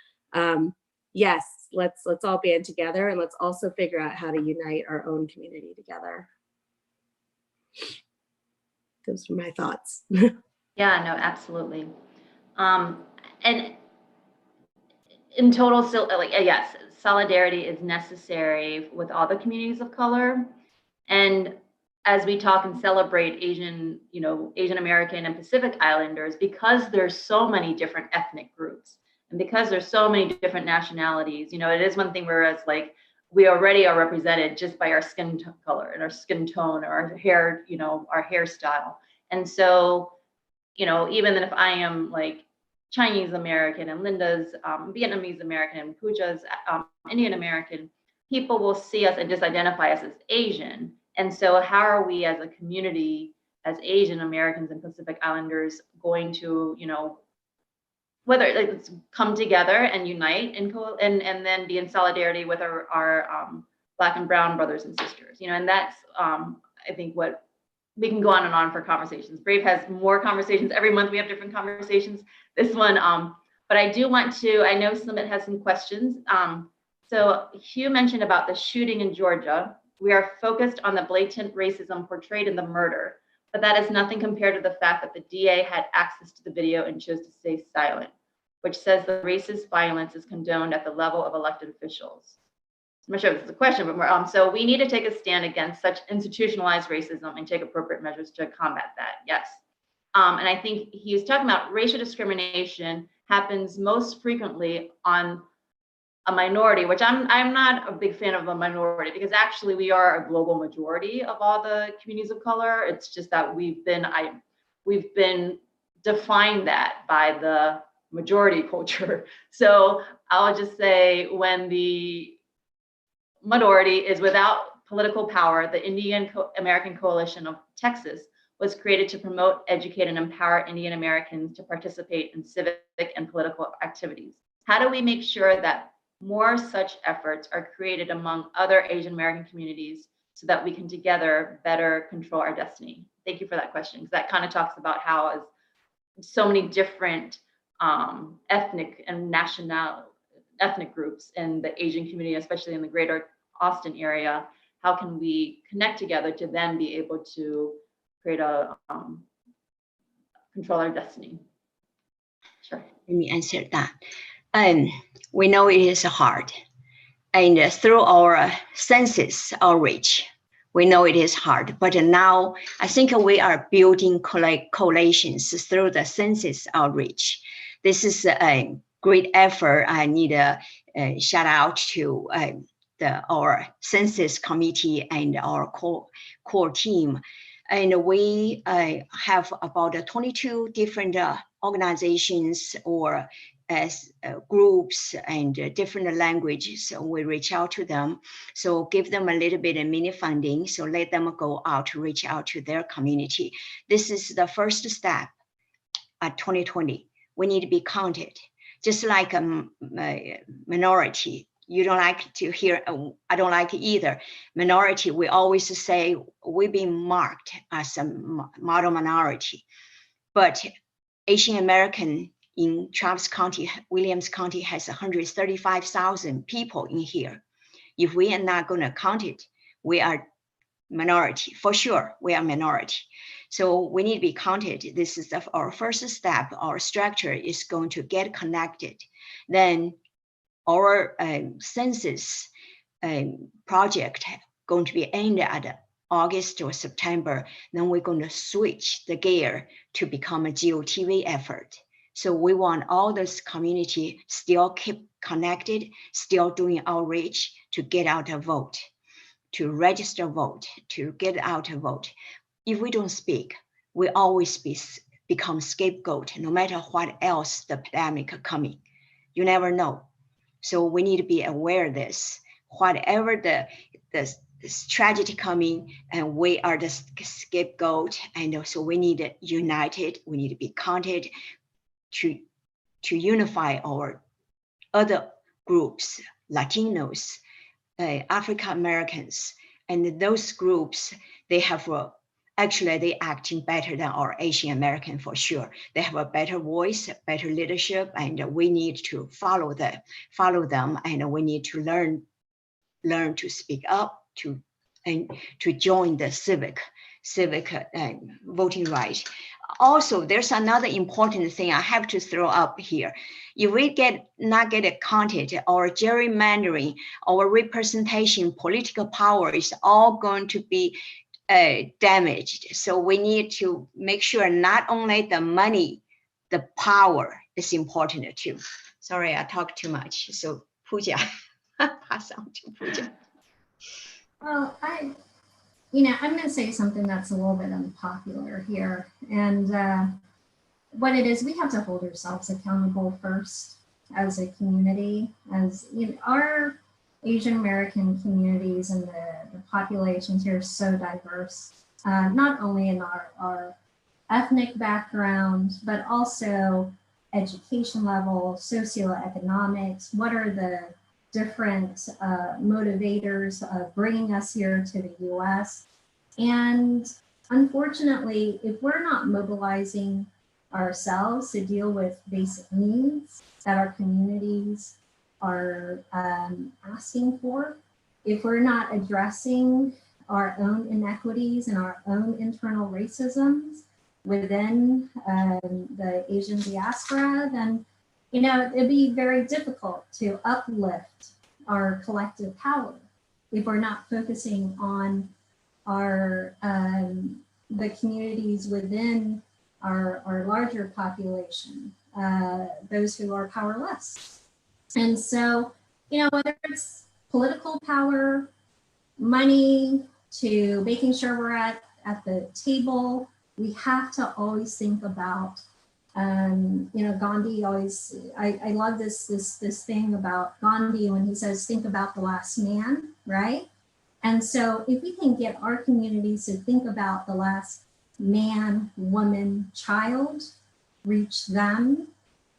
yes, let's all band together, and let's also figure out how to unite our own community together. Those are my thoughts. Yeah, no, absolutely. And in total, so like, yes, solidarity is necessary with all the communities of color. And as we talk and celebrate Asian, you know, Asian American and Pacific Islanders, because there's so many different ethnic groups and because there's so many different nationalities, you know, it is one thing whereas like we already are represented just by our skin color and our skin tone or our hair, you know, our hairstyle. And so, you know, even if I am like Chinese American and Linda's Vietnamese American and Pooja's Indian American, people will see us and just identify us as Asian. And so how are we as a community, as Asian Americans and Pacific Islanders, going to, you know, whether it's come together and unite and then be in solidarity with our Black and Brown brothers and sisters, you know, and that's I think what we can go on and on for conversations. Brave has more conversations every month. We have different conversations. This one, but I do want to. I know Sumit has some questions. So Hugh mentioned about the shooting in Georgia. We are focused on the blatant racism portrayed in the murder, but that is nothing compared to the fact that the DA had access to the video and chose to stay silent, which says the racist violence is condoned at the level of elected officials. I'm not sure if this is a question, but more, so we need to take a stand against such institutionalized racism and take appropriate measures to combat that. Yes. And I think he was talking about racial discrimination happens most frequently on a minority, which I'm not a big fan of a minority, because actually we are a global majority of all the communities of color. It's just that we've been defined that by the majority culture. So I'll just say, when the minority is without political power, the Indian American Coalition of Texas was created to promote, educate, and empower Indian Americans to participate in civic and political activities. How do we make sure that more such efforts are created among other Asian American communities so that we can together better control our destiny? Thank you for that question, because that kind of talks about how, as so many different ethnic and ethnic groups in the Asian community, especially in the greater Austin area, how can we connect together to then be able to create a control our destiny? Sure. Let me answer that. We know it is hard, and through our census outreach, we know it is hard. But now I think we are building coalitions through the census outreach. This is a great effort. I need a shout out to our census committee and our core team. And we have about 22 different organizations or groups and different languages. So we reach out to them. So give them a little bit of mini funding. So let them go out to reach out to their community. This is the first step at 2020. We need to be counted. Just like a minority, you don't like to hear, I don't like it either. Minority, we always say we've been marked as a model minority. But Asian American in Travis County, Williams County has 135,000 people in here. If we are not going to count it, we are minority. For sure, we are minority. So we need to be counted. This is our first step. Our structure is going to get connected. Then our census project going to be ended at August or September. Then we're going to switch the gear to become a GOTV effort. So we want all this community still keep connected, still doing outreach to get out a vote, to register vote, to get out a vote. If we don't speak, we always become scapegoat, no matter what else the pandemic coming. You never know. So we need to be aware of this. Whatever the tragedy coming, and we are the scapegoat, and so we need to united. We need to be counted to unify our other groups, Latinos, African Americans, and those groups, they have actually they acting better than our Asian American for sure. They have a better voice, better leadership, and we need to follow them, and we need to learn to speak up, to join the civic voting right. Also, there's another important thing I have to throw up here. If we not get counted, our gerrymandering, our representation, political power is all going to be damaged. So we need to make sure not only the money, the power is important too. Sorry, I talked too much. So Pooja, pass on to Pooja. Well, I'm going to say something that's a little bit unpopular here. And what it is, we have to hold ourselves accountable first as a community, as you know, our Asian American communities and the populations here are so diverse, not only in our ethnic background, but also education level, socioeconomics. What are the different motivators of bringing us here to the US? And unfortunately, if we're not mobilizing ourselves to deal with basic needs that our communities are asking for, if we're not addressing our own inequities and our own internal racisms within the Asian diaspora, then it'd be very difficult to uplift our collective power if we're not focusing on our the communities within our larger population, those who are powerless. And so, whether it's political power, money, to making sure we're at the table, we have to always think about, Gandhi always, I love this thing about Gandhi when he says, think about the last man, right? And so if we can get our communities to think about the last man, woman, child, reach them,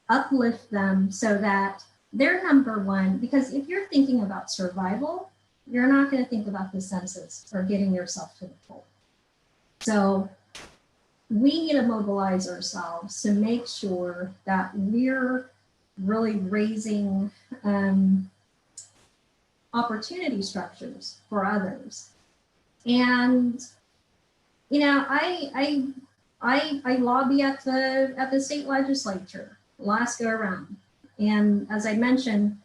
uplift them so that they're number one, because if you're thinking about survival, you're not going to think about the census or getting yourself to the poll. So we need to mobilize ourselves to make sure that we're really raising opportunity structures for others. And I lobby at the state legislature last go around. And as I mentioned,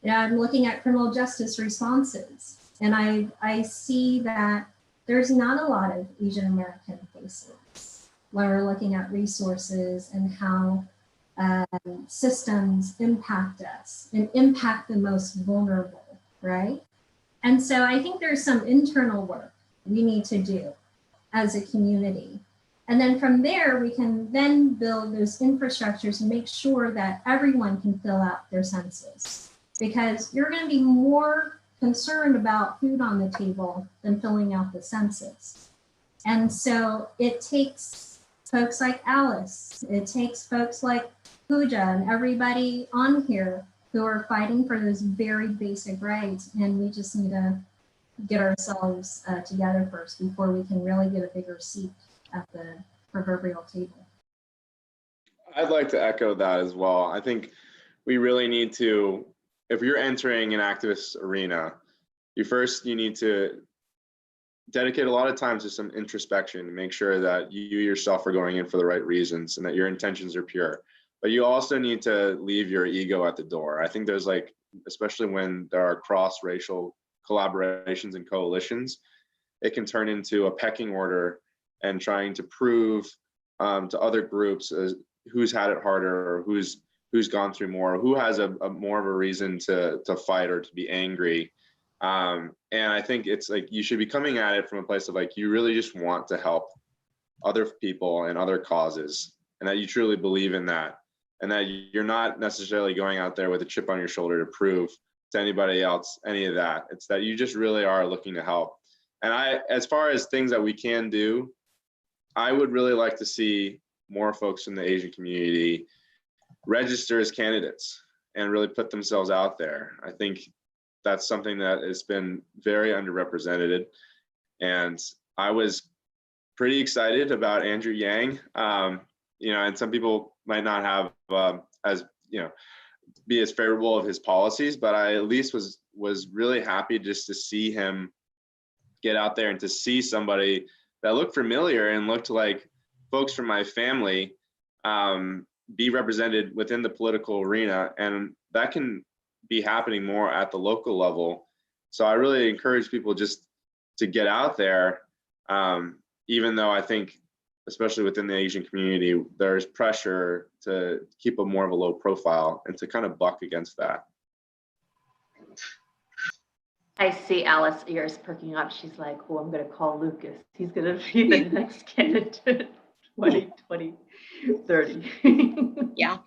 I'm looking at criminal justice responses, and I see that there's not a lot of Asian American faces when we're looking at resources and how systems impact us and impact the most vulnerable, right? And so I think there's some internal work we need to do as a community. And then from there, we can then build those infrastructures and make sure that everyone can fill out their census, because you're going to be more concerned about food on the table than filling out the census. And so it takes folks like Alice, it takes folks like Pooja and everybody on here who are fighting for those very basic rights. And we just need to get ourselves together first before we can really get a bigger seat at the proverbial table. I'd like to echo that as well. I think we really need to, if you're entering an activist arena, you need to dedicate a lot of time to some introspection to make sure that you yourself are going in for the right reasons and that your intentions are pure. But you also need to leave your ego at the door. I think there's especially when there are cross-racial collaborations and coalitions, it can turn into a pecking order and trying to prove to other groups who's had it harder or who's gone through more, who has a more of a reason to fight or to be angry. And I think it's you should be coming at it from a place of you really just want to help other people and other causes, and that you truly believe in that, and that you're not necessarily going out there with a chip on your shoulder to prove to anybody else any of that. It's that you just really are looking to help. And as far as things that we can do, I would really like to see more folks from the Asian community register as candidates and really put themselves out there. I think that's something that has been very underrepresented. And I was pretty excited about Andrew Yang. And some people might not have be as favorable of his policies, but I at least was really happy just to see him get out there and to see somebody that looked familiar and looked like folks from my family be represented within the political arena. And that can be happening more at the local level. So I really encourage people just to get out there, even though I think, especially within the Asian community, there's pressure to keep more of a low profile and to kind of buck against that. I see Alice ears perking up. She's like, oh, I'm going to call Lucas. He's going to be the next candidate 2020. 30. Yeah.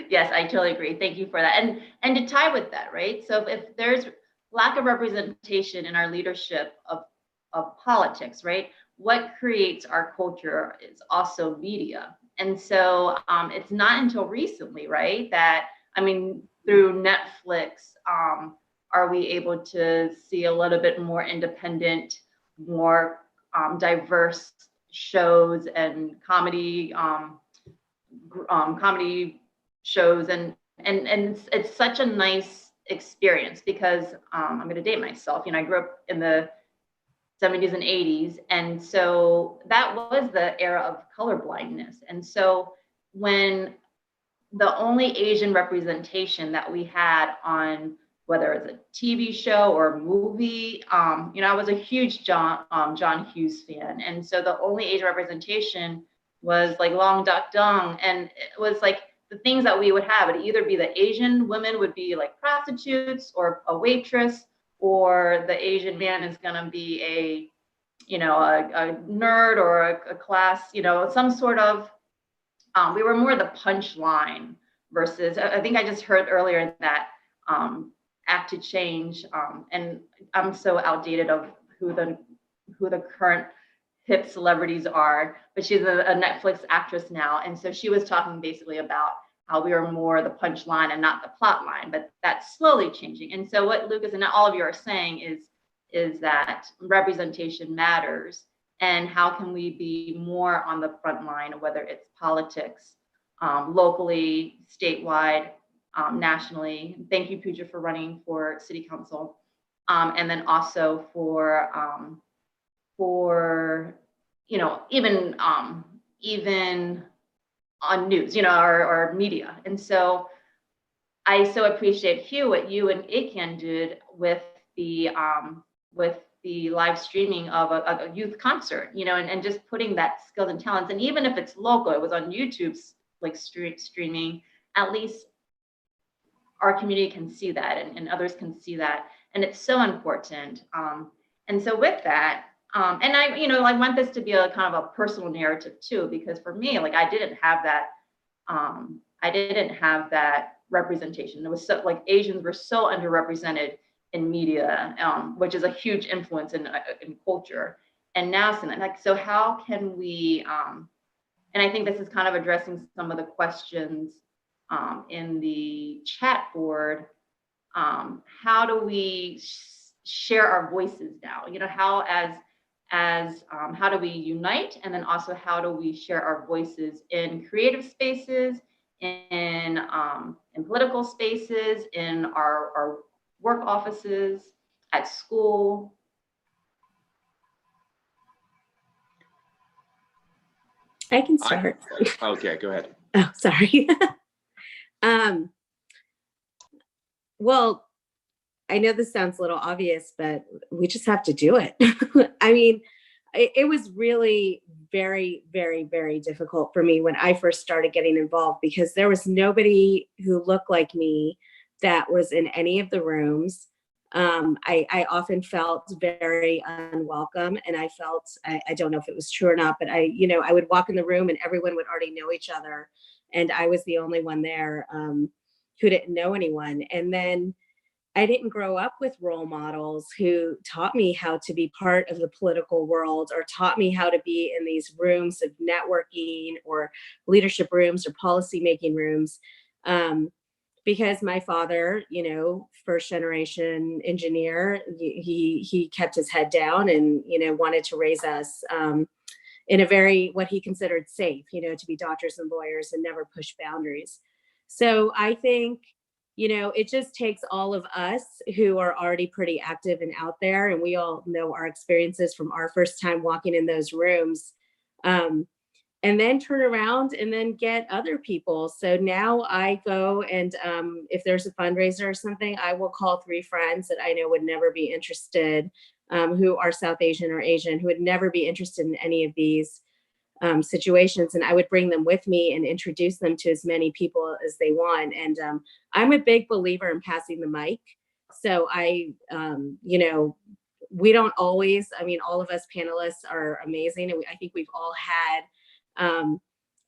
Yes, I totally agree. Thank you for that. And to tie with that, right? So if there's lack of representation in our leadership of politics, right? What creates our culture is also media. And so it's not until recently, right, that, I mean, through Netflix, are we able to see a little bit more independent, more diverse shows and comedy comedy shows, and it's such a nice experience because I'm going to date myself. You know, I grew up in the 70s and 80s, and so that was the era of color blindness. And so when the only Asian representation that we had on whether it's a TV show or a movie, you know, I was a huge John Hughes fan, and so the only Asian representation was like Long Duck Dong, and it was like the things that we would have. It'd either be the Asian women would be like prostitutes or a waitress, or the Asian man is gonna be a, you know, a nerd or a class, you know, some sort of. We were more the punchline versus. I think I just heard earlier that Act to Change, and I'm so outdated of who the current hip celebrities are, but she's a Netflix actress now. And so she was talking basically about how we are more the punchline and not the plot line, but that's slowly changing. And so what Lucas and all of you are saying is that representation matters, and how can we be more on the front line, whether it's politics, locally, statewide, nationally. Thank you, Pooja, for running for city council. And then also for you know, even on news, you know, or media. And so I so appreciate Hugh, what you and ACAN did with the live streaming of a youth concert, you know, and just putting that skills and talents. And even if it's local, it was on YouTube's like streaming, at least our community can see that, and others can see that. And it's so important. And so with that, and I, you know, I want this to be a kind of a personal narrative too, because for me, like I didn't have that representation. It was so like Asians were so underrepresented in media, which is a huge influence in culture. And now, so how can we? And I think this is kind of addressing some of the questions in the chat board. How do we share our voices now? You know, how how do we unite, and then also how do we share our voices in creative spaces, in political spaces, in our work offices, at school? I can start. Okay, go ahead. Oh, sorry. Well, I know this sounds a little obvious, but we just have to do it. I mean, it was really very, very, very difficult for me when I first started getting involved, because there was nobody who looked like me that was in any of the rooms. I often felt very unwelcome, and I felt, I don't know if it was true or not, but I would walk in the room and everyone would already know each other. And I was the only one there who didn't know anyone. And then I didn't grow up with role models who taught me how to be part of the political world, or taught me how to be in these rooms of networking or leadership rooms or policymaking rooms. Because my father, you know, first generation engineer, he kept his head down and, you know, wanted to raise us in a very, what he considered safe, you know, to be doctors and lawyers and never push boundaries. So I think, you know, it just takes all of us who are already pretty active and out there, and we all know our experiences from our first time walking in those rooms, and then turn around and then get other people. So now I go and if there's a fundraiser or something, I will call 3 friends that I know would never be interested, who are South Asian or Asian, who would never be interested in any of these situations. And I would bring them with me and introduce them to as many people as they want. And I'm a big believer in passing the mic. So you know, we don't always, I mean, all of us panelists are amazing. And I think we've all had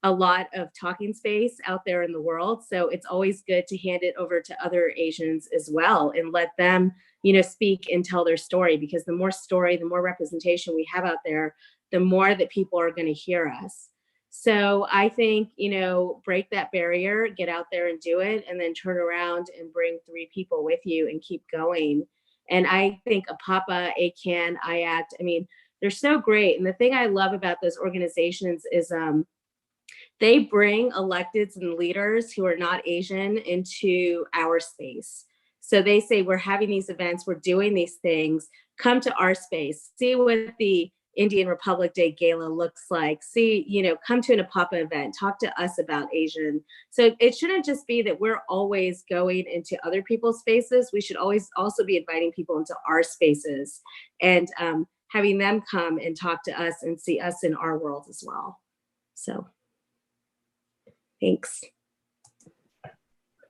a lot of talking space out there in the world. So it's always good to hand it over to other Asians as well and let them, you know, speak and tell their story, because the more story, the more representation we have out there, the more that people are going to hear us. So I think, you know, break that barrier, get out there and do it, and then turn around and bring 3 people with you and keep going. And I think APAPA, ACAN, IACT, I mean, they're so great. And the thing I love about those organizations is they bring electeds and leaders who are not Asian into our space. So they say, we're having these events, we're doing these things, come to our space, see what the Indian Republic Day Gala looks like, see, you know, come to an APAPA event, talk to us about Asian. So it shouldn't just be that we're always going into other people's spaces. We should always also be inviting people into our spaces and having them come and talk to us and see us in our world as well. So thanks.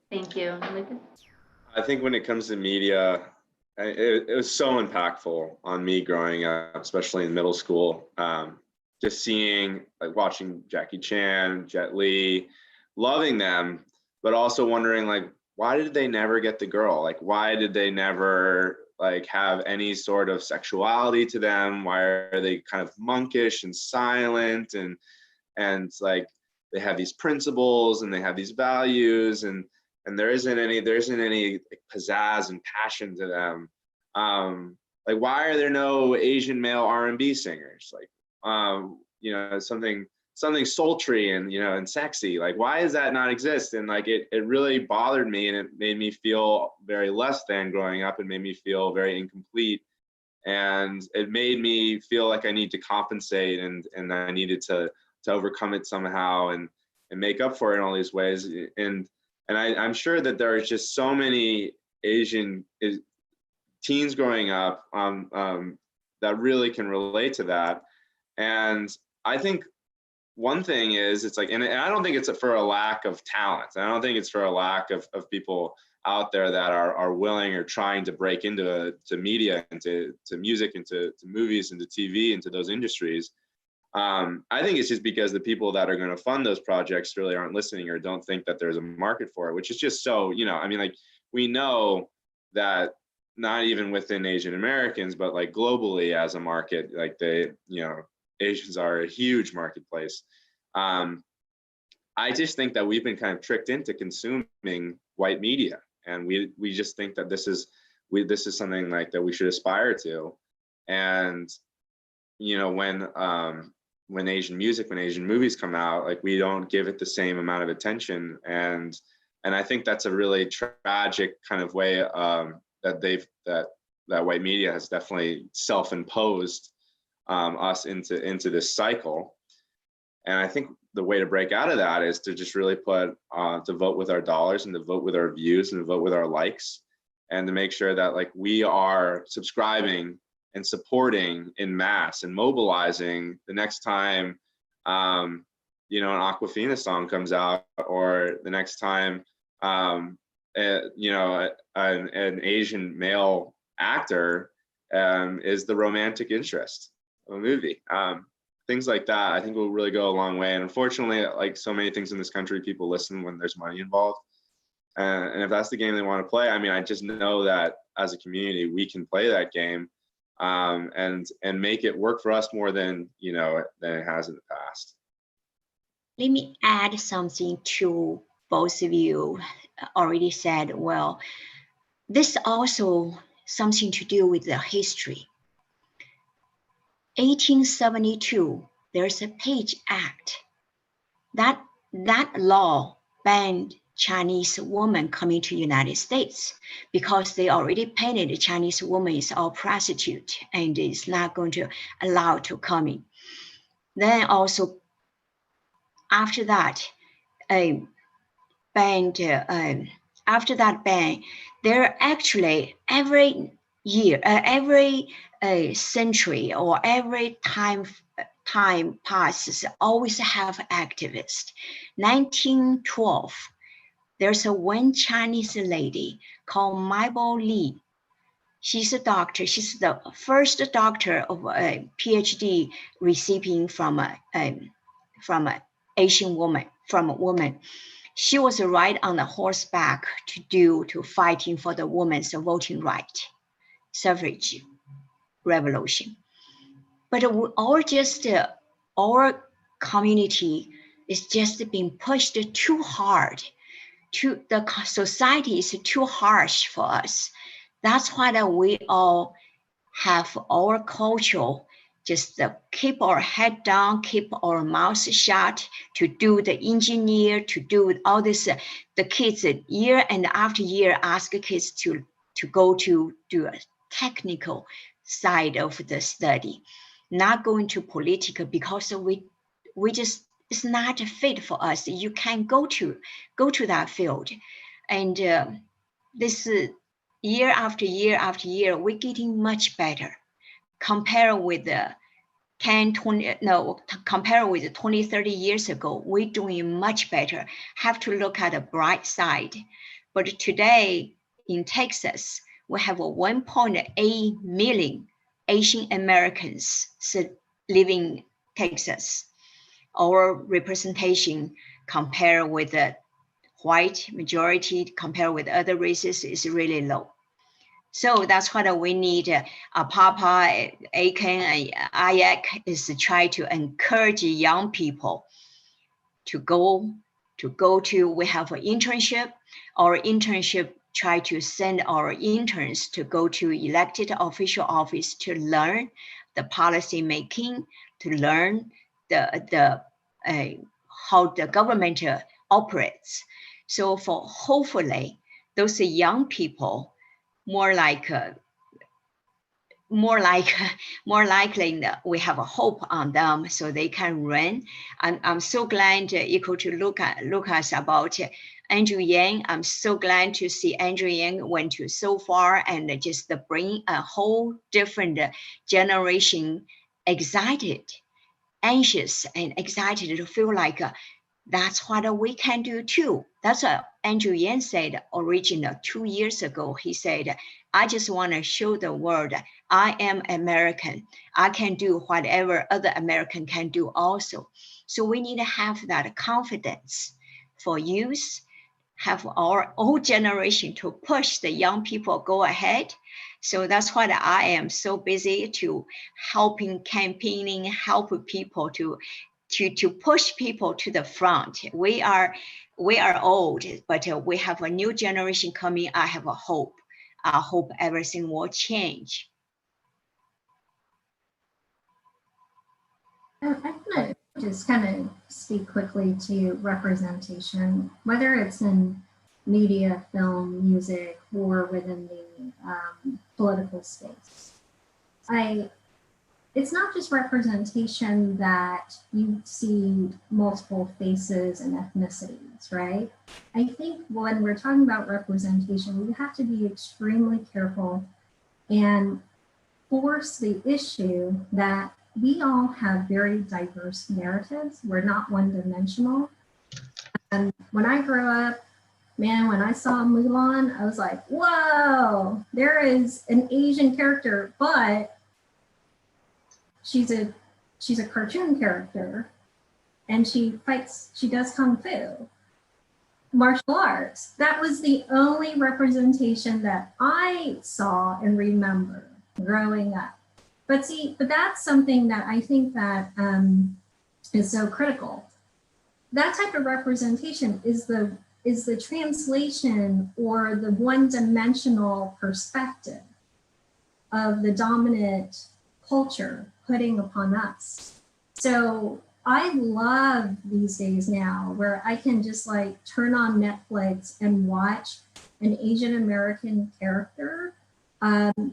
Thank you. Lucas? I think when it comes to media, it was so impactful on me growing up, especially in middle school. Just seeing, like watching Jackie Chan, Jet Li, loving them, but also wondering like, why did they never get the girl? Like, why did they never like have any sort of sexuality to them? Why are they kind of monkish and silent and like they have these principles and they have these values and there isn't any pizzazz and passion to them. Like, why are there no Asian male R&B singers? Like, you know, something sultry and, you know, and sexy. Like, why does that not exist? And like, it really bothered me, and it made me feel very less than growing up. It made me feel very incomplete, and it made me feel like I need to compensate and I needed to overcome it somehow and make up for it in all these ways. And I'm sure that there are just so many Asian teens growing up that really can relate to that. And I think one thing is, it's like, and I don't think it's for a lack of talent. I don't think it's for a lack of people out there that are willing or trying to break into media, into music, into movies, into TV, into those industries. I think it's just because the people that are going to fund those projects really aren't listening or don't think that there's a market for it, which is just so, you know, I mean, like, we know that not even within Asian Americans, but like globally as a market, like you know, Asians are a huge marketplace. I just think that we've been kind of tricked into consuming white media, and we just think that this is something like that we should aspire to. And you know, when Asian music, when Asian movies come out, like, we don't give it the same amount of attention, and I think that's a really tragic kind of way that white media has definitely self-imposed us into this cycle. And I think the way to break out of that is to just really to vote with our dollars, and to vote with our views, and to vote with our likes, and to make sure that like we are subscribing and supporting in mass and mobilizing the next time, you know, an Aquafina song comes out, or the next time, you know, an Asian male actor is the romantic interest of a movie. Things like that, I think, will really go a long way. And unfortunately, like so many things in this country, people listen when there's money involved. And if that's the game they want to play, I mean, I just know that as a community, we can play that game. And make it work for us more than, you know, than it has in the past. Let me add something to both of you already said. Well, this also something to do with the history. 1872, there's a Page Act. That law banned Chinese women coming to United States because they already painted a Chinese woman is a prostitute and is not going to allow to come in. Then also after that, after that ban, there actually every year, every century, or every time passes, always have activists. 1912. There's one Chinese lady called Mabel Li. She's a doctor. She's the first doctor of a PhD receiving from Asian woman, from a woman. She was right on the horseback to fighting for the women's voting right, suffrage revolution. But our community is just being pushed too hard. The society is too harsh for us. That's why that we all have our culture, just keep our head down, keep our mouth shut, to do the engineer, to do all this. The kids year and after year ask kids to go to do a technical side of the study, not going to political, because we just, it's not fit for us. You can't go to that field. And this year after year after year, we're getting much better. Compare with the 20, 30 years ago, we're doing much better. Have to look at the bright side. But today in Texas, we have 1.8 million Asian Americans living in Texas. Our representation compared with the white majority, compared with other races, is really low. So that's what we need. Papa, Aiken, and IAC is to try to encourage young people to go to, we have an internship. Our internship try to send our interns to go to elected official office to learn the policy making, to learn how the government operates. So for hopefully those young people, more likely that we have a hope on them so they can run. And I'm so glad equal to Lucas about Andrew Yang. I'm so glad to see Andrew Yang went to so far and just bring a whole different generation excited, anxious and excited to feel like that's what we can do too. That's what Andrew Yang said original 2 years ago. He said, I just want to show the world I am American. I can do whatever other American can do also. So we need to have that confidence for youth, have our old generation to push the young people go ahead. So that's why I am so busy to helping campaigning, help people to push people to the front. We are old, but we have a new generation coming. I have a hope. I hope everything will change. I'm going to just kind of speak quickly to representation, whether it's in media, film, music, or within the political space. It's not just representation that you see multiple faces and ethnicities, right? I think when we're talking about representation, we have to be extremely careful and force the issue that we all have very diverse narratives. We're not one-dimensional. And when I grew up, man, when I saw Mulan, I was like, whoa, there is an Asian character, but she's a cartoon character and she does Kung Fu, martial arts. That was the only representation that I saw and remember growing up. But that's something that I think that is so critical. That type of representation is the translation or the one-dimensional perspective of the dominant culture putting upon us. So I love these days now where I can just like turn on Netflix and watch an Asian American character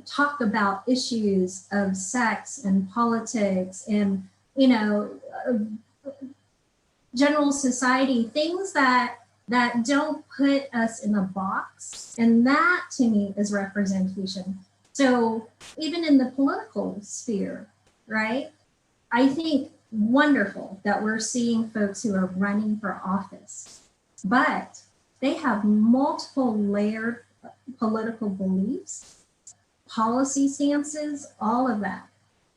talk about issues of sex and politics and, general society, things that don't put us in a box. And that to me is representation. So even in the political sphere, right? I think wonderful that we're seeing folks who are running for office, but they have multiple layered political beliefs, policy stances, all of that.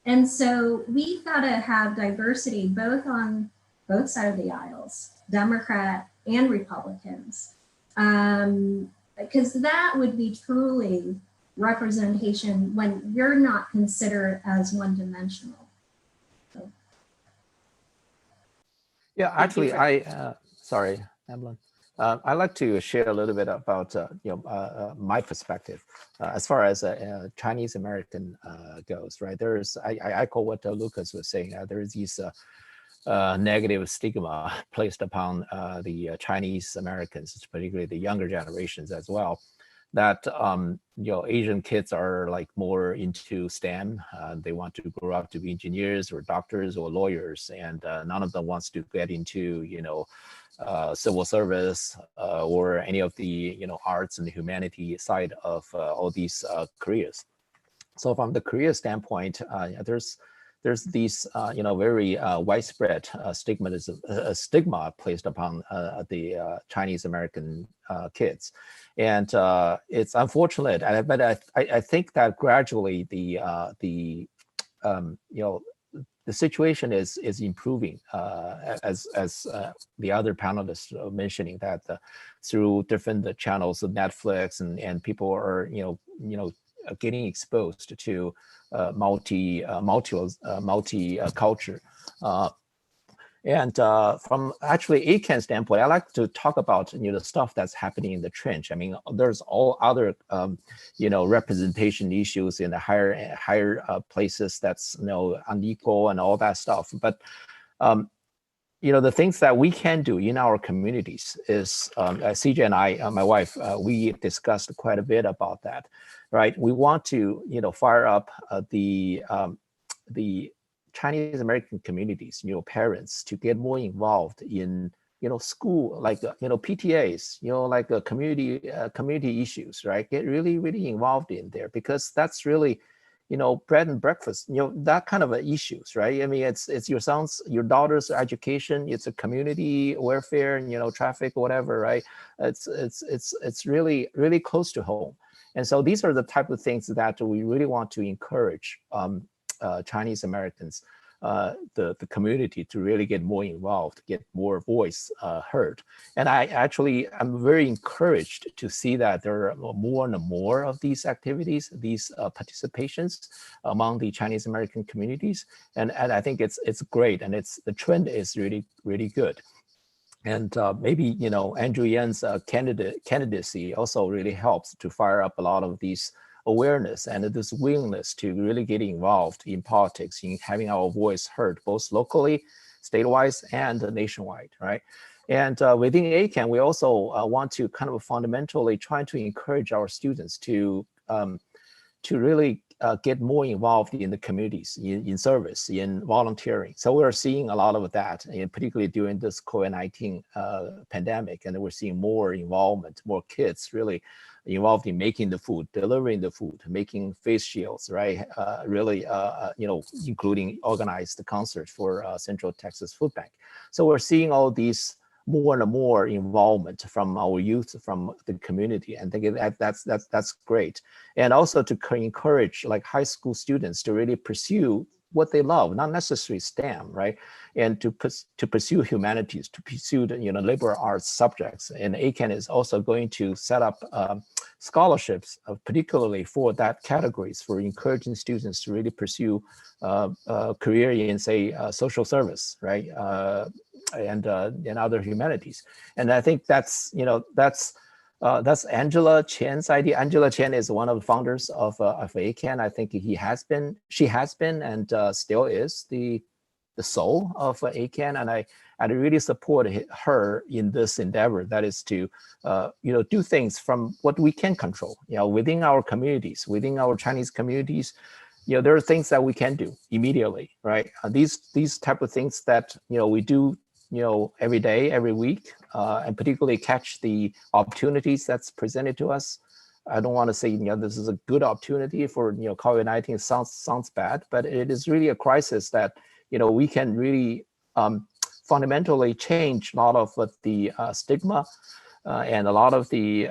And so we've got to have diversity both on both sides of the aisles, Democrat and Republicans, because that would be truly representation when you're not considered as one-dimensional. So. Yeah, actually, sorry, Evelyn. I'd like to share a little bit about my perspective as far as Chinese American goes. Right, there's I echo what Lucas was saying. There is these negative stigma placed upon the Chinese Americans, particularly the younger generations as well. That Asian kids are like more into STEM. They want to grow up to be engineers or doctors or lawyers, and none of them wants to get into civil service or any of the arts and the humanity side of all these careers. So from the career standpoint, there's these very widespread stigma placed upon the Chinese American kids, and it's unfortunate. But I think that gradually the situation is improving, as the other panelists are mentioning, that through different channels of Netflix and people are getting exposed to multi culture. And from actually ACAN standpoint, I like to talk about the stuff that's happening in the trench. I mean, there's all other representation issues in the higher places that's unequal and all that stuff. But the things that we can do in our communities is CJ and I, my wife, we discussed quite a bit about that. Right, we want to fire up the Chinese American communities, parents, to get more involved in school, like PTAs, like community issues, right? Get really involved in there, because that's really bread and breakfast, that kind of issues, right? I mean, it's your daughter's education, it's a community welfare, traffic, whatever, right? It's really close to home. And so these are the type of things that we really want to encourage Chinese Americans, the community, to really get more involved, get more voice heard. And I'm very encouraged to see that there are more and more of these activities, these participations among the Chinese American communities. And I think it's great, and the trend is really good. And maybe Andrew Yan's candidacy also really helps to fire up a lot of these awareness and this willingness to really get involved in politics, in having our voice heard, both locally, statewide, and nationwide, right? And within ACAN, we also want to kind of fundamentally try to encourage our students to really get more involved in the communities, in service, in volunteering. So we're seeing a lot of that, and particularly during this COVID-19 pandemic, and we're seeing more involvement, more kids really involved in making the food, delivering the food, making face shields, right? Including organized concerts for Central Texas Food Bank. So we're seeing all these more and more involvement from our youth, from the community. I think that's great. And also to encourage like high school students to really pursue what they love, not necessarily STEM, right? And to pursue humanities, to pursue the liberal arts subjects. And ACAN is also going to set up scholarships, particularly for that categories, for encouraging students to really pursue career in, say, social service, right? And other humanities. And I think that's Angela Chen's idea. Angela Chen is one of the founders of ACAN. I think she has been, and still is the soul of ACAN. And I really support her in this endeavor. That is to, do things from what we can control, within our communities, within our Chinese communities. There are things that we can do immediately, right? These type of things that, we do, every day, every week, and particularly catch the opportunities that's presented to us. I don't want to say, this is a good opportunity for, COVID-19 sounds bad, but it is really a crisis that, we can really fundamentally change a lot of the stigma and a lot of the,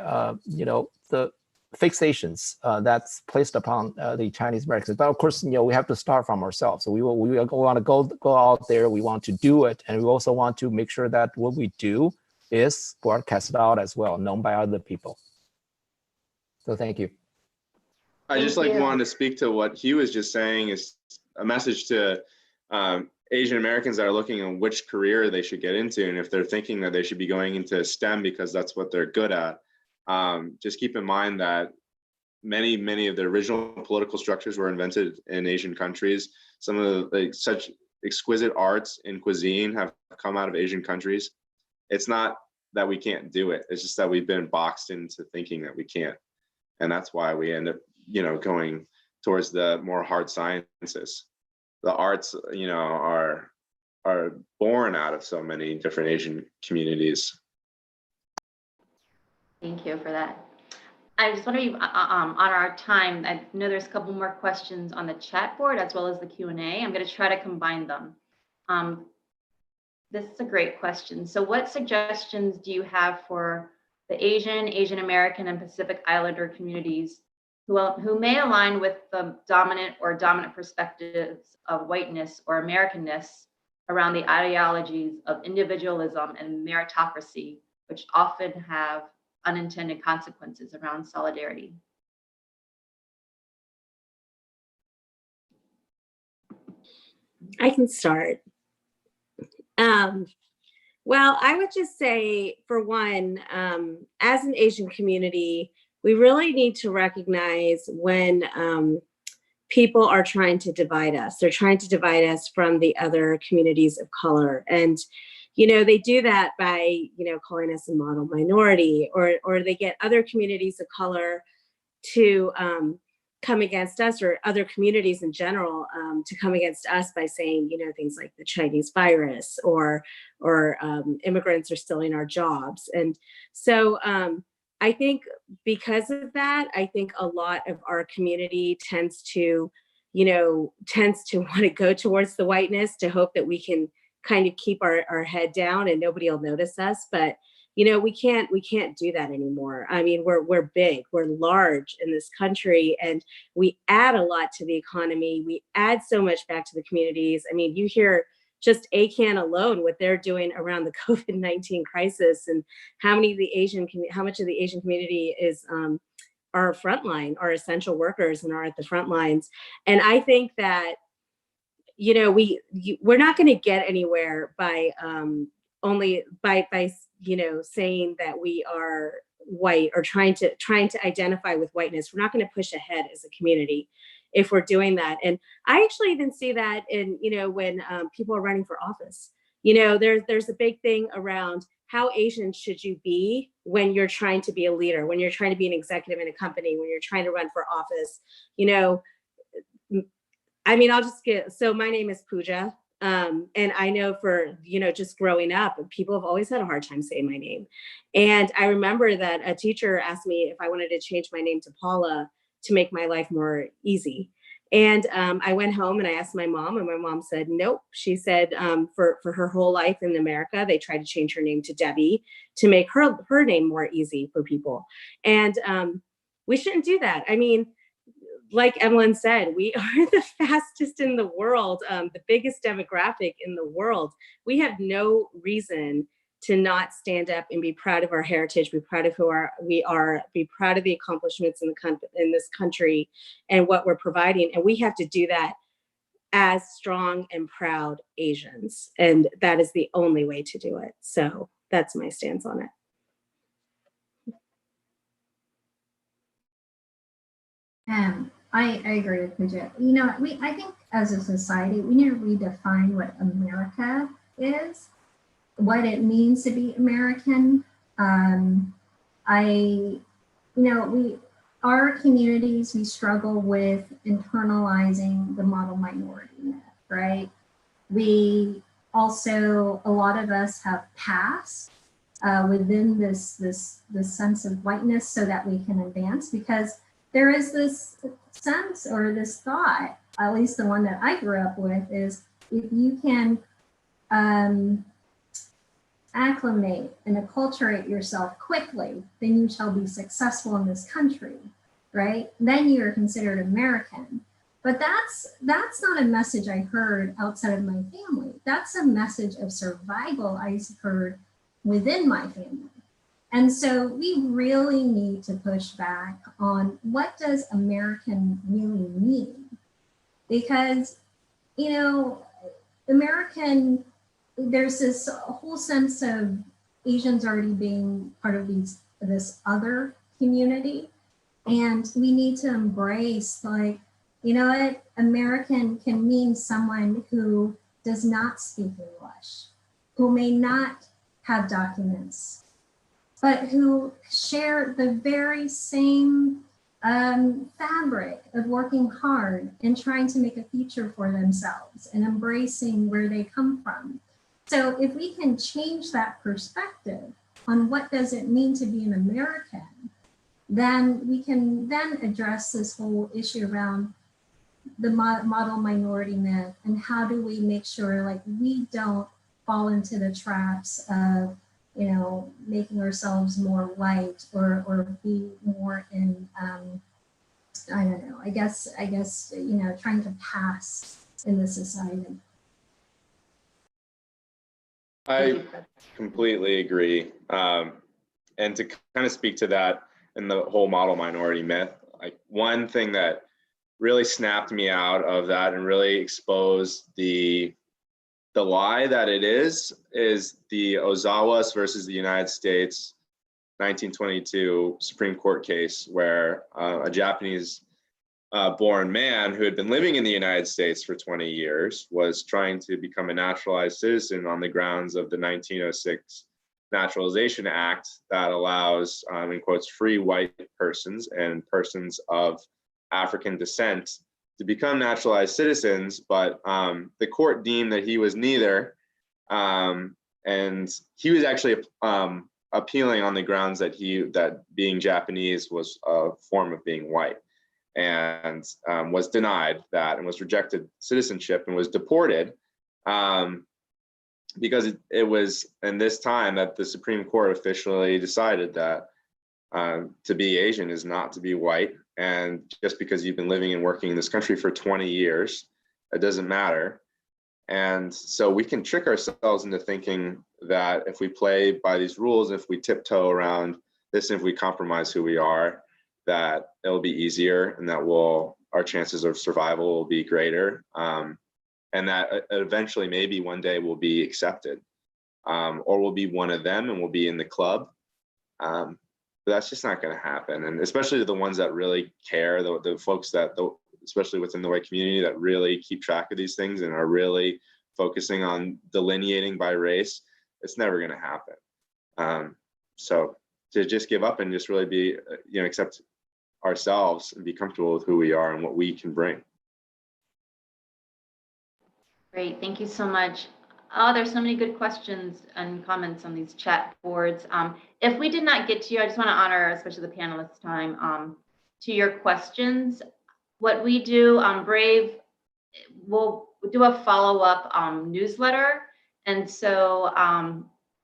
the fixations that's placed upon the Chinese Americans. But of course, we have to start from ourselves. So we want to go out there. We want to do it, and we also want to make sure that what we do is broadcasted out as well, known by other people. So thank you. I just Thank you. wanted to speak to what he was just saying, is a message to Asian Americans that are looking at which career they should get into, and if they're thinking that they should be going into STEM because that's what they're good at. Just keep in mind that many of the original political structures were invented in Asian countries. Some of the such exquisite arts and cuisine have come out of Asian countries. It's not that we can't do it. It's just that we've been boxed into thinking that we can't. And that's why we end up, going towards the more hard sciences. The arts, are born out of so many different Asian communities. Thank you for that. I just want to be on our time. I know there's a couple more questions on the chat board as well as the Q&A. I'm going to try to combine them. This is a great question. So what suggestions do you have for the Asian American, and Pacific Islander communities who may align with the dominant perspectives of whiteness or Americanness around the ideologies of individualism and meritocracy, which often have unintended consequences around solidarity? I can start. Well, I would just say, for one, as an Asian community, we really need to recognize when people are trying to divide us. They're trying to divide us from the other communities of color. And, they do that by, calling us a model minority, or they get other communities of color to come against us, or other communities in general to come against us by saying, things like the Chinese virus, or immigrants are stealing our jobs. And so I think because of that, I think a lot of our community tends to want to go towards the whiteness to hope that we can kind of keep our head down and nobody will notice us. But we can't do that anymore. I mean, we're big, we're large in this country, and we add a lot to the economy. We add so much back to the communities. I mean, you hear just ACAN alone, what they're doing around the COVID-19 crisis, and how much of the Asian community is are frontline, are essential workers and are at the front lines. And I think that, we're not going to get anywhere by only by saying that we are white, or trying to identify with whiteness. We're not going to push ahead as a community if we're doing that. And I actually even see that in, when people are running for office. There's a big thing around how Asian should you be when you're trying to be a leader, when you're trying to be an executive in a company, when you're trying to run for office. So my name is Pooja. And I know for, just growing up, people have always had a hard time saying my name. And I remember that a teacher asked me if I wanted to change my name to Paula to make my life more easy. And I went home and I asked my mom, and my mom said, nope. She said for her whole life in America, they tried to change her name to Debbie to make her name more easy for people. And we shouldn't do that. I mean, like Emlyn said, we are the fastest in the world, the biggest demographic in the world. We have no reason to not stand up and be proud of our heritage, be proud of who we are, be proud of the accomplishments in this country and what we're providing. And we have to do that as strong and proud Asians. And that is the only way to do it. So that's my stance on it. I agree with Pooja. I think as a society, we need to redefine what America is, what it means to be American. Our communities, we struggle with internalizing the model minority myth, right? We also, a lot of us have passed within this sense of whiteness so that we can advance, because there is this sense or this thought, at least the one that I grew up with, is if you can acclimate and acculturate yourself quickly, then you shall be successful in this country. right? Then you're considered American. But that's not a message I heard outside of my family. That's a message of survival I heard within my family. And so we really need to push back on what does American really mean? Because, you know, American, there's this whole sense of Asians already being part of this other community. And we need to embrace, like, you know what, American can mean someone who does not speak English, who may not have documents, but who share the very same fabric of working hard and trying to make a future for themselves and embracing where they come from. So if we can change that perspective on what does it mean to be an American, then we can then address this whole issue around the model minority myth and how do we make sure like we don't fall into the traps of, you know, making ourselves more white or be more in, I don't know, I guess, you know, trying to pass in the society. I completely agree. And to kind of speak to that and the whole model minority myth, like one thing that really snapped me out of that and really exposed the lie that it is the Ozawas versus the United States 1922 Supreme Court case where a Japanese born man who had been living in the United States for 20 years was trying to become a naturalized citizen on the grounds of the 1906 Naturalization Act that allows, in quotes, free white persons and persons of African descent to become naturalized citizens, but the court deemed that he was neither, and he was actually appealing on the grounds that being Japanese was a form of being white, and was denied that and was rejected citizenship and was deported because it was in this time that the Supreme Court officially decided that to be Asian is not to be white. And just because you've been living and working in this country for 20 years, it doesn't matter. And so we can trick ourselves into thinking that if we play by these rules, if we tiptoe around this, if we compromise who we are, that it'll be easier and that our chances of survival will be greater. And that eventually maybe one day we'll be accepted, or we'll be one of them and we'll be in the club. But that's just not going to happen. And especially the ones that really care, the folks especially within the white community that really keep track of these things and are really focusing on delineating by race, it's never going to happen. So to just give up and just really be, accept ourselves and be comfortable with who we are and what we can bring. Great, thank you so much. Oh, there's so many good questions and comments on these chat boards. If we did not get to you, I just want to honor, especially the panelists' time, to your questions. What we do on Brave, we'll do a follow-up newsletter. And so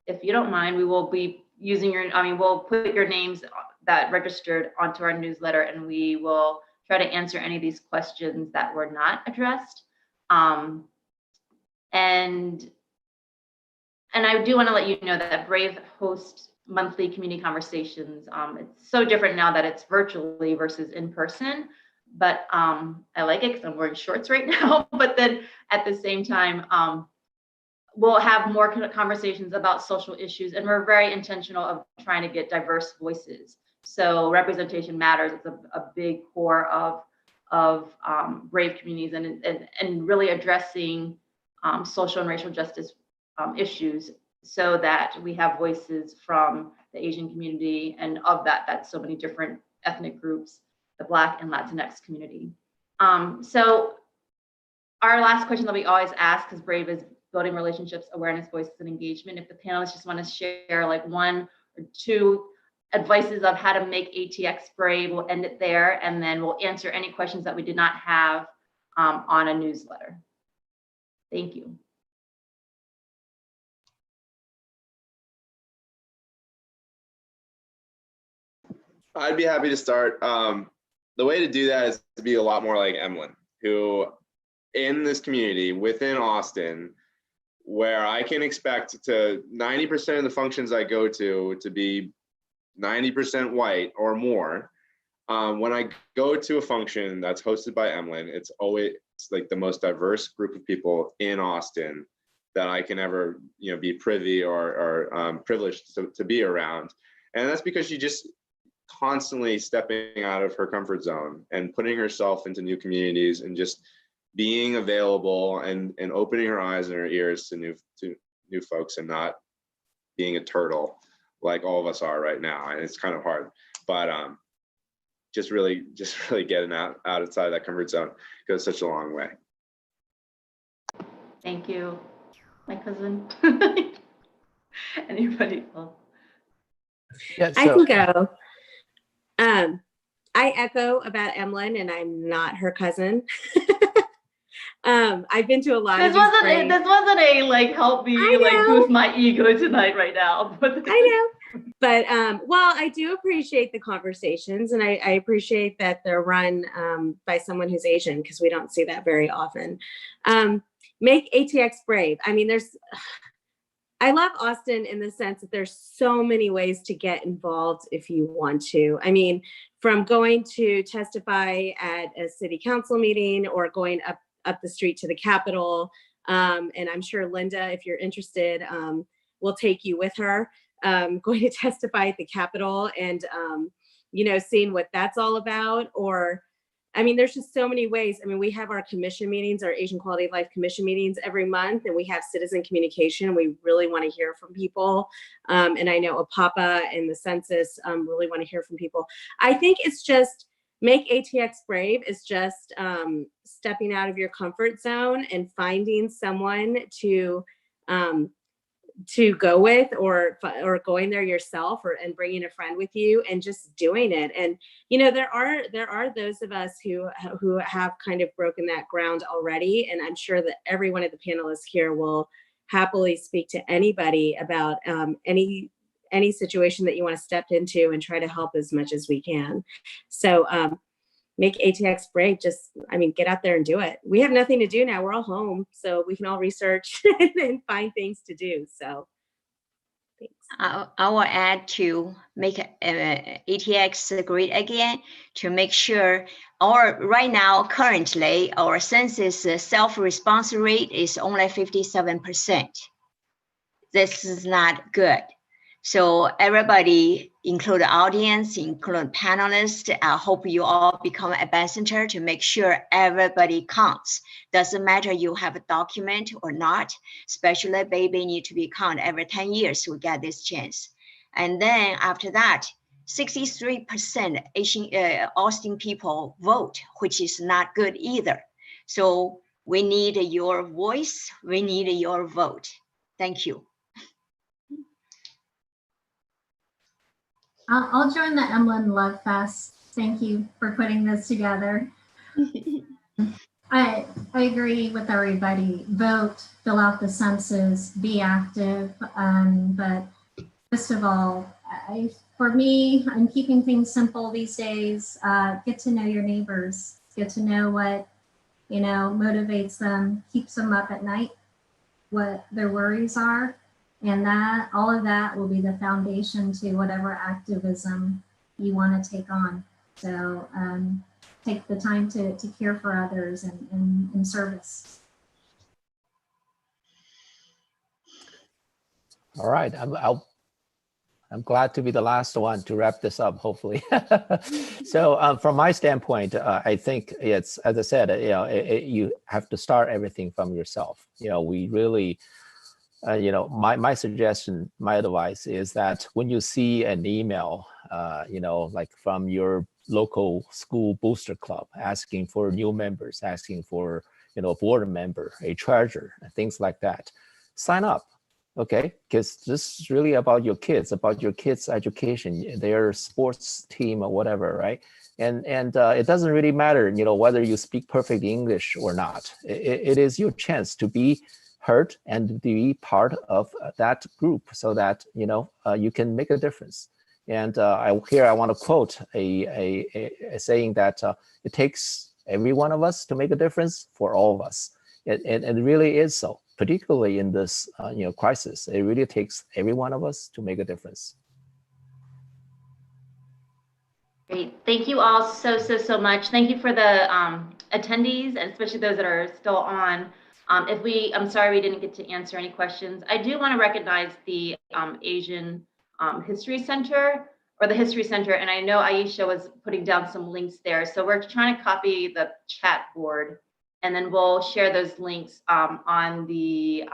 if you don't mind, we will be using we'll put your names that registered onto our newsletter, and we will try to answer any of these questions that were not addressed. And I do want to let you know that Brave hosts monthly community conversations. It's so different now that it's virtually versus in person, but I like it because I'm wearing shorts right now. But then at the same time, we'll have more conversations about social issues, and we're very intentional of trying to get diverse voices. So representation matters. It's a big core of Brave communities, and really addressing social and racial justice issues, so that we have voices from the Asian community, and of that's so many different ethnic groups, the Black and Latinx community. So our last question that we always ask, because Brave is building relationships, awareness, voices, and engagement. If the panelists just want to share like one or two advices of how to make ATX Brave, we'll end it there, and then we'll answer any questions that we did not have on a newsletter. Thank you. I'd be happy to start. the way to do that is to be a lot more like Emlyn, who in this community within Austin, where I can expect to 90% of the functions I go to be 90% white or more. When I go to a function that's hosted by Emlyn, it's always like the most diverse group of people in Austin that I can ever, be privy or privileged to be around. And that's because she just constantly stepping out of her comfort zone and putting herself into new communities and just being available and opening her eyes and her ears to new folks, and not being a turtle like all of us are right now. And it's kind of hard, but just really getting out outside that comfort zone goes such a long way. Thank you, my cousin. Anybody else? Yeah, I so, can go. I echo about Emlyn, and I'm not her cousin. I've been to a lot of This wasn't these this wasn't a like help me I like know. boost my ego tonight right now. But I know. But well, I do appreciate the conversations, and I appreciate that they're run by someone who's Asian, because we don't see that very often. Make ATX brave. I mean, I love Austin in the sense that there's so many ways to get involved if you want to. I mean, from going to testify at a city council meeting or going up the street to the Capitol. And I'm sure Linda, if you're interested, will take you with her, going to testify at the Capitol and, seeing what that's all about. Or, I mean, there's just so many ways. I mean, we have our commission meetings, our Asian Quality of Life Commission meetings every month, and we have citizen communication. We really want to hear from people. And I know APAPA and the census really want to hear from people. I think it's just, Make ATX Brave is just stepping out of your comfort zone and finding someone to go with, or going there yourself, and bringing a friend with you and just doing it. And there are those of us who have kind of broken that ground already, and I'm sure that every one of the panelists here will happily speak to anybody about any situation that you want to step into and try to help as much as we can. So make ATX brave. Get out there and do it. We have nothing to do now. We're all home, so we can all research and find things to do. So thanks. I will add to make ATX great again, to make sure right now, currently, our census self-response rate is only 57%. This is not good. So everybody, include the audience, include panelists, I hope you all become ambassador to make sure everybody counts. Doesn't matter you have a document or not, especially baby need to be counted every 10 years we get this chance. And then after that, 63% Asian Austin people vote, which is not good either. So we need your voice, we need your vote. Thank you. I'll join the Emlyn Love Fest. Thank you for putting this together. I agree with everybody. Vote, fill out the census, be active. But first of all, for me, I'm keeping things simple these days. Get to know your neighbors. Get to know what motivates them, keeps them up at night, what their worries are. And all of that will be the foundation to whatever activism you want to take on. So take the time to care for others and in service. all right, I'm glad to be the last one to wrap this up, hopefully. So from my standpoint, I think it's, as I said, you have to start everything from yourself. We really, my suggestion, my advice is that when you see an email, like from your local school booster club asking for new members, asking for, a board member, a treasurer, things like that, sign up. Okay, because this is really about your kids' education, their sports team or whatever, right? And it doesn't really matter, whether you speak perfect English or not. It is your chance to be heard and be part of that group, so that you can make a difference. And I want to quote a saying that it takes every one of us to make a difference for all of us. It really is so, particularly in this crisis. It really takes every one of us to make a difference. Great. Thank you all so much. Thank you for the attendees, and especially those that are still on. I'm sorry we didn't get to answer any questions. I do want to recognize the Asian History Center, or the History Center, and I know Aisha was putting down some links there. So we're trying to copy the chat board, and then we'll share those links on the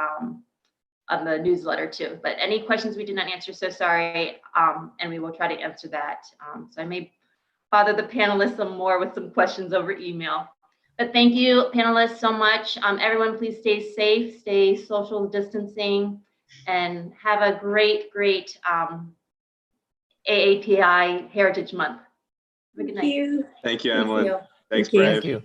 newsletter too. But any questions we did not answer, so sorry, and we will try to answer that. So I may bother the panelists some more with some questions over email. But thank you, panelists, so much. Everyone, please stay safe, stay social distancing, and have a great AAPI Heritage Month. Have a good night. Thank you. Thank you, Thank Emlyn. you. Thanks, Thank you. Brave. Thank you.